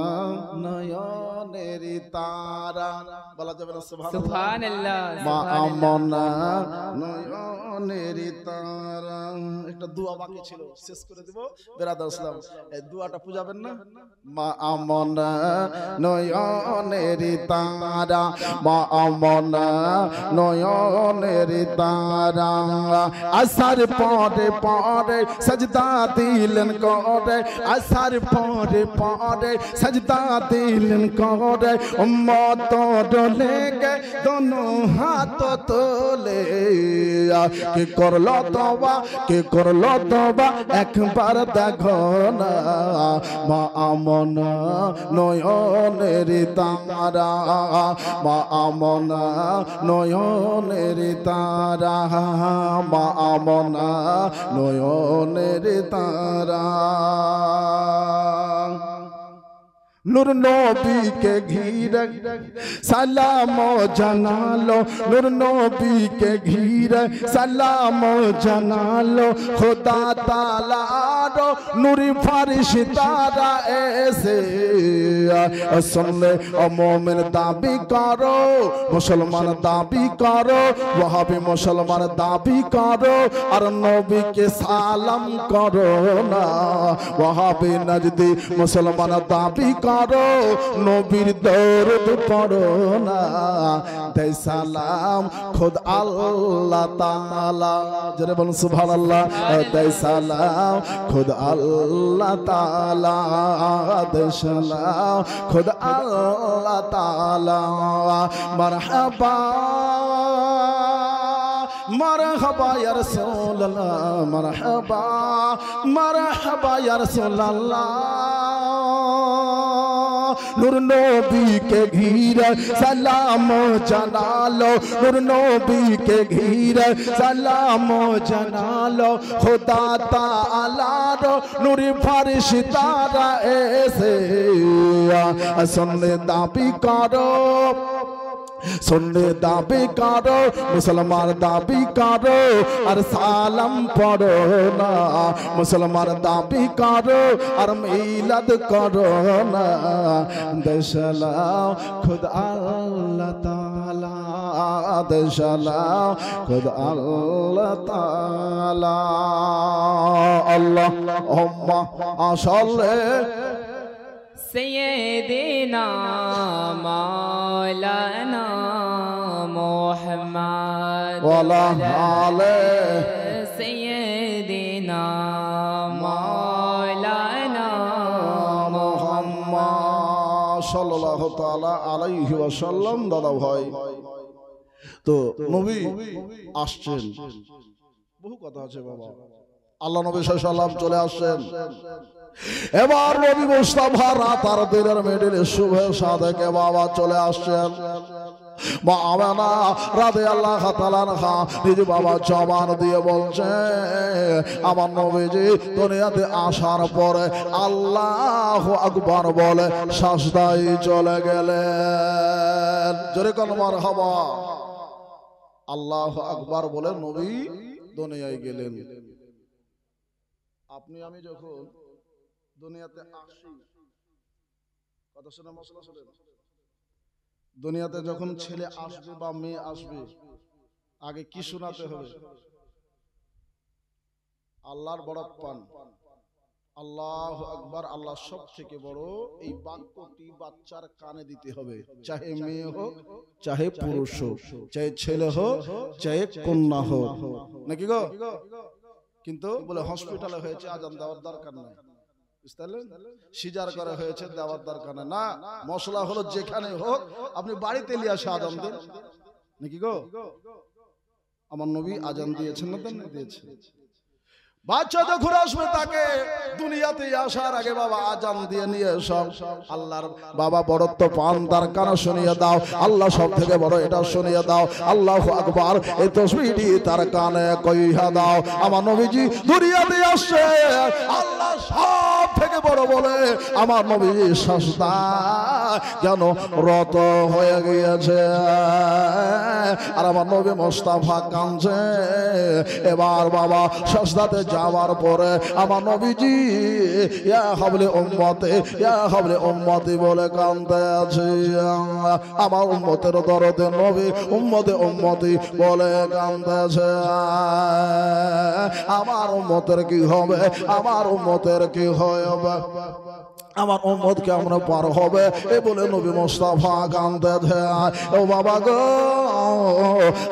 নয়নের তারা। বলা যাবে না সুবহানাল্লাহ? মা আমনা নয়নের তারা। একটা দোয়া বাকি ছিল, শেষ করে দেব। বিরাদার ইসলাম, এই দোয়াটা পূজাবেন না? মা আমনা নয়নের তারা, মা আমনা নয়নের তারা। আসার পরে পরে সাজদা দিলেন করে, আসার পরে পরে সাজদা দিলেন করে। উম্মত ডলে গে দোনো হাত তোলে, কে করলো তওবা, কে করলো তওবা একবার দেখো না। মা আমনা নয়নের তারা, মা আমনা নয়নের তারা, মা আমনা নয়নের তারা। নূর নবীকে ঘিরে সালাম জানালো, নূর নবীকে ঘিরে সালাম জানালো। খোদা তাআলার নূরি ফারিশতারা এসে শুনলে ও মুমিন দাবি করো, মুসলমান দাবি করো, ওয়াহাবি মুসলমান দাবি করো, আর নবীকে সালাম করো না। ওয়াহাবি নজদি মুসলমান দাবি করো, নবীর দরুদ পড়ো না। দেয় সালাম খুদ আল্লাহ তাআলা। জোরে বলুন সুবহানাল্লাহ। দেয় সালাম খুদ আল্লাহ তাআলা, দেয় সালাম খুদ আল্লাহ তাআলা। মারহাবা মারহাবা ইয়া রাসূলুল্লাহ, মারহাবা মারহাবা ইয়া রাসূলুল্লাহ। নূর নবীকে ঘিরে সালাম জানালো, নূর নবীকে ঘিরে সালাম জানালো। খোদা তাআলার নূরি ফারিশতারা এসে শুনলে দাবি করো, শুনলে দাবি করো, মুসলমান দাবি করো, আর সালাম পড়ো না। মুসলমান দাবি করো আর মিলাদ করো না। দেশালাম খুদ আল্লাহ তাআলা, দেশালাম খুদ আল্লাহ তাআলা। আল্লাহুম্মা সাল্লি सैयदना मौलाना मोहम्मद वाला आले सैयदना मौलाना मोहम्मद सल्लल्लाहु তাআলা আলাইহি ওয়াসাল্লাম দাদা ভাই। তো নবী আসছেন, বহু কথা আছে বাবা। আল্লাহ নবী সাল্লাল্লাহু আলাইহি ওয়াসাল্লাম চলে আসছেন। এবার নবী মুস্তাফা রাত আর দিনের মিডলে শুভে সাদেকে বাবা চলে আসছেন। মা আমেনা রাদিয়াল্লাহু তাআলা আনহা নিজে বাবা জবান দিয়ে বলছে, আমার নবীজি দুনিয়াতে আসার পরে আল্লাহু আকবার বলে সাজদায় চলে গেলেন। জোরে কোন মারহাবা। আল্লাহু আকবার বলে নবী দুনিয়ায় গেলেন। আপনি আমি যখন দুনিয়াতে আসি, কথা শুনে মশলা শুনেন, দুনিয়াতে যখন ছেলে আসবে বা মেয়ে আসবে, আগে কি শোনাতে হবে? আল্লাহর বড়প্পন, আল্লাহু আকবার, আল্লাহ সব থেকে বড়। এই বাক্যটি বাচ্চার কানে দিতে হবে, চাহে মেয়ে হোক, চাহে পুরুষ হোক, চাহে ছেলে হোক, চাহে কন্যা হোক, নাকি গো? কিন্তু বলে হসপিটালে হয়েছে আজান দেওয়ার দরকার নাই, সিজার করা হয়েছে দেওয়ার দরকার না। মশলা হলো যেখানে হোক, আপনি বাড়িতে নিয়ে আসে আজান দেন, নাকি গো? আমার নবী আজান দিয়েছেন না? দেন, দিয়েছে। বাচ্চা যখন আসবে তাকে দুনিয়াতে আসার আগে বাবা আজান দিয়ে নিয়ে সব আল্লাহর বাবা বড়ত্ব পান, তার কানে শুনিয়ে দাও, আল্লাহ সব থেকে বড় এটা শুনিয়ে দাও, আল্লাহু আকবার এই তাসবিহটি তার কানে কইয়া দাও। আমার নবীজি দুনিয়াতে আসছে, আল্লাহ সব থেকে বড় বলে আমার নবীজি সাজদা যেন রত হয়ে গিয়েছে। আর আমার নবী মুস্তাফা কাঁদছে। এবার বাবা সাজদাতে যাওয়ার পরে আমার নবীজি ইয়া হাবলে উম্মতে, ইয়া হাবলে উম্মতি বলে কাঁদতে আছে। আমার উম্মতের দরদে নবী উম্মতে উম্মতি বলে কাঁদতে আছে। আমার উম্মতের কি হবে, আমার উম্মতের কি হবে, আমার উম্মতকে আমরা পার হবে এ বলে নবী মুস্তাফা কাঁদতে। ও বাবা গো,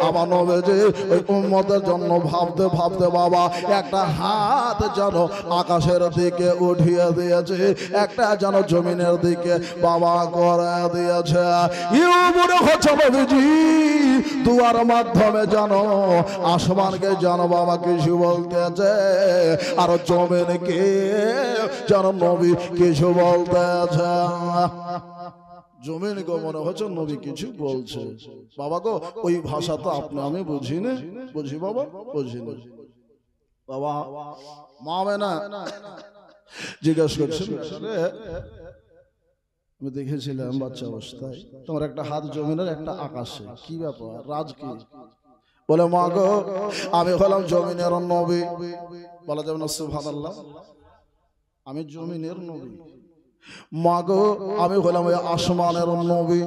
আমার নবীজি ওই উম্মতের জন্য ভাবতে ভাবতে বাবা একটা হাত যেন আকাশের দিকে উঠিয়ে দিয়েছে, একটা যেন জমিনের দিকে বাবা করে দিয়েছে। ইউ মনে হচ্ছে নবীজি দুয়ার মাধ্যমে যেন আসমানকে যেন বাবা কিছু বলতেছে, আর জমিনকে যেন নবী কিছু বলতেছে। জমিন গো মনে হচ্ছে নবী কিছু বলছে। বাবা গো ওই ভাষা তো আপনি আমি বুঝি না, বুঝি বাবা, বুঝি না। বাবা মা আমেনা জিজ্ঞেস করছেন, আমি দেখেছিলাম বাচ্চা অবস্থায় তোমার একটা হাত জমিনের একটা আকাশে, কি ব্যাপার, রাজ কি? বলে মা গো আমি হলাম জমিনের নবী। বলা যাবে না সুবহানাল্লাহ? আমি জমিনের নবী। মা গো আমি হলাম ওই আসমানের নবী,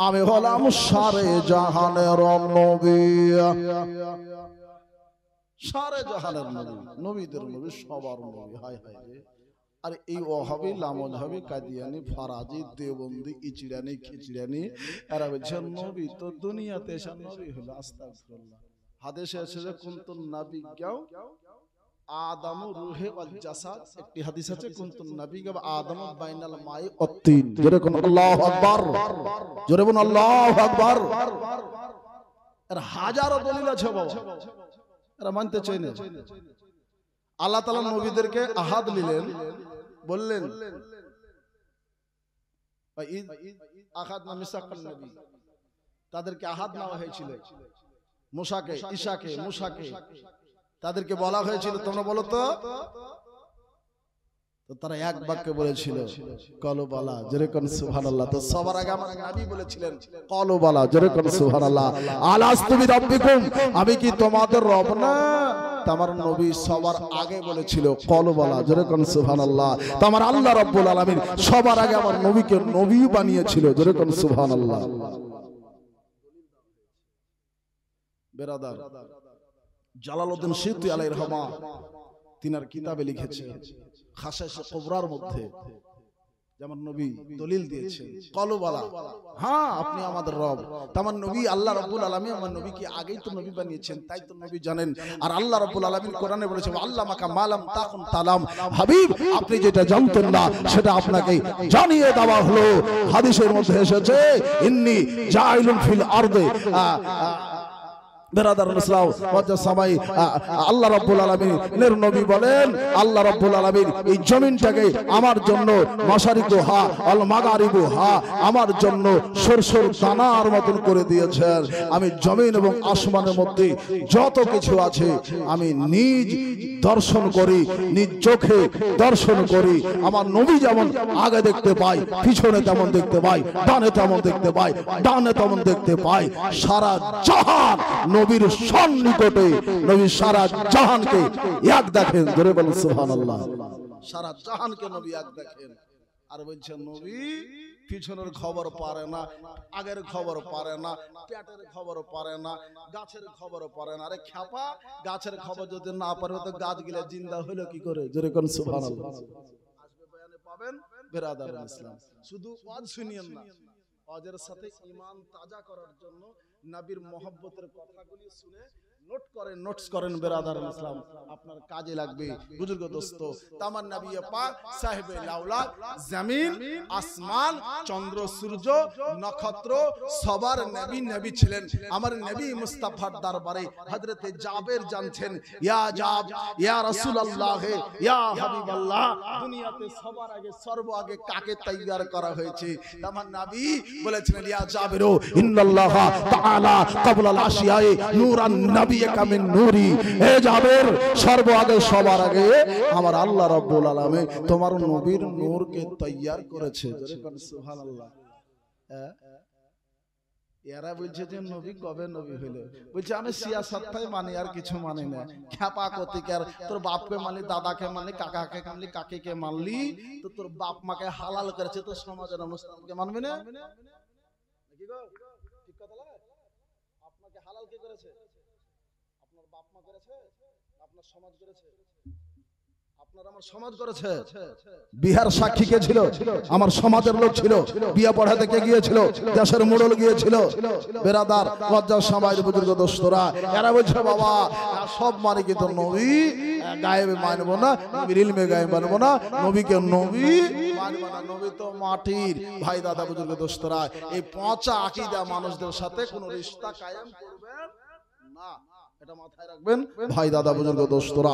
আমি হলাম সারে জাহানের নবী। সারে জাহানের নবী, নবীদের নবী, সবার নবী। হায় হায় রে। আর এই ওহাবি, লামজহাবি, কাদিয়ানি, ফারাজি, দেওবন্দি, ইচিরানি, খিচড়ানি এরা বলছেন নবী তো দুনিয়াতে এসে নবী হলো। আস্তাগফিরুল্লাহ। হাদিসে আছে যে কুনতুন নাবিয়্যাও আদম রূহে ওয়াল জাসাদ, একটি হাদিস আছে কুনতুন নাবিয়্যাও আদম বাইনাল মাই ওয়াত তিন। জোরে কোন আল্লাহু আকবার, জোরে বলুন আল্লাহু আকবার। এর হাজারো দলিল আছে বাবা, এরা মানতে চায় না। আল্লাহ তাআলা নবীদেরকে আহাদ নিলেন, বললেন আখাযনা মিসাকান নবী, তাদেরকে আহাদ নেওয়া হয়েছিল। মুসাকে, ঈসাকে, মুসাকে তাদেরকে বলা হয়েছিল তোমরা বলো তো, তো তারা এক বাক্যে বলেছিল কলো বালা, যেরকম সুবহানাল্লাহ। তো সবার আগে আমার নবী বলেছিলেন কলো বালা, যেরকম সুবহানাল্লাহ। আলাস্তু বিরাব্বিকুম, আমি কি তোমাদের রব না? আমার নবী সবার আগে বলেছিল কলো বালা, যেরকম সুবহানাল্লাহ। তো আমার আল্লাহ রাব্বুল আলামিন সবার আগে আমার নবীকে নবী বানিয়েছিল, যেরকম সুবহানাল্লাহ। বেরাদার জালালউদ্দিন সিয়ুতি আলাইহির রহমান তিনার কিতাবে লিখেছে খাসাইসে কুবরার মধ্যে, যেমন নবী দলিল দিয়েছেন কলবালা, হ্যাঁ আপনি আমাদের রব। আমার নবী আল্লাহ রাব্বুল আলামিন আমার নবীকে আগেই তো নবী বানিয়েছেন, তাই তো নবী জানেন। আর আল্লাহ রাব্বুল আলামিন কোরআনে বলেছেন আল্লামাকা মালাম তাকুন তালাম, হাবিব আপনি যেটা জানতেন না সেটা আপনাকে জানিয়ে দেওয়া হলো। হাদিসের মধ্যে এসেছে ইন্নী জাইলুন ফিল আরদে, আল্লাহ রাব্বুল আলামিনের নবী বলেন আল্লাহ রাব্বুল আলামিন এই জমিনটাকে আমার জন্য মাশারিকুহা আল মাগারিবুহা আমার জন্য সরসর দানার মতন করে দিয়েছেন। আমি জমিন এবং আসমানের মধ্যে যত কিছু আছে আমি নিজ দর্শন করি, নিজ চোখে দর্শন করি। আমার নবী যেমন আগে দেখতে পাই, পিছনে তেমন দেখতে পাই, ডানে তেমন দেখতে পাই, ডানে তেমন দেখতে পাই। সারা জাহান নবীর সন্নিকটে, নবী সারা জাহানকে এক দেখেন, ধরে বলেন সুবহানাল্লাহ। সারা জাহানকে নবী এক দেখেন। আর বলছেন নবী পিছনের খবর পারে না, আগের খবর পারে না, পেটের খবর পারে না, গাছের খবর পারে না। আরে খ্যাপা, গাছের খবর যদি না পারে তো গাছ গিলা জিন্দা হলো কি করে? জোরে কোন সুবহানাল্লাহ। আসবে বয়ানে পাবেন বিরাদার ইসলাম। শুধু ওয়াজ শুনিয়েন না, ওয়াজের সাথে ঈমান তাজা করার জন্য নবীর মহব্বতের কথাগুলি শুনে নোটস করেন বিরাদার ইসলাম, আপনার কাজে লাগবে। বুজুর্গ দোস্ত, তামার নবী পাক সাহেবে লাউলা জমিন আসমান চন্দ্র সূর্য নক্ষত্র সবার নবী ছিলেন। আমার নবী মুস্তাফার দরবারে হযরতে জাবের জানছেন ইয়া জাব ইয়া রাসূলুল্লাহ ইয়া হাবিবাল্লাহ, দুনিয়াতে সবার আগে সর্ব আগে কাকে তৈয়ার করা হয়েছে? তামার নবী বলেছিলেন ইয়া জাবেরু ইন্নাল্লাহ তাআলা ক্বাবলাল আশিয়ায়ে নূরান নবী কামিন নূরি। হে জাবের, সর্ব আগে সবার আগে আমার আল্লাহ রাব্বুল আলামিন তোমার নবীর নূরকে তৈয়ার করেছে। সুবহানাল্লাহ। এরা বলছে যে নবী কবে নবী হইলো? বলছে আমি সিয়াসতটাই মানি, আর কিছু মানি না। খ্যাপা কতিকার, তোর বাপকে মানলি, দাদাকে মানলি, কাকাকে মানলি, কাকিকে মানলি, তো তোর বাপ মাকে হালাল করেছে, তো সমাজের অনুষ্ঠানকে মানবি না? ঠিক কথা না? আপনাকে হালাল কে করেছে? আপনার বাপ মা করেছে? আপনার সমাজ করেছে? আপনার আমার সমাজ করেছে। বিহার সাক্ষী কে ছিল? আমার সমাজের লোক ছিল। বিয়ে পড়াতে কে গিয়েছিল? দেশের মোড়ল গিয়েছিল। বেরাদার লজ্জা সমাজের বুজুর্গ দোস্তরা, এরা বলছে বাবা সব মানে কিন্তু নবী গায়েবে মানবো না, নবীর ইলমে গায়েব মানবো না, নবীকে নবী মানবো না, নবী তো মাটির। ভাই দাদা বুজুর্গ দোস্তরা, এই পচা আকীদা মানুষদের সাথে কোনো রিশতা কায়েম করবেন না, এটা মাথায় রাখবেন ভাই দাদা বুজুর্গ দোস্তরা।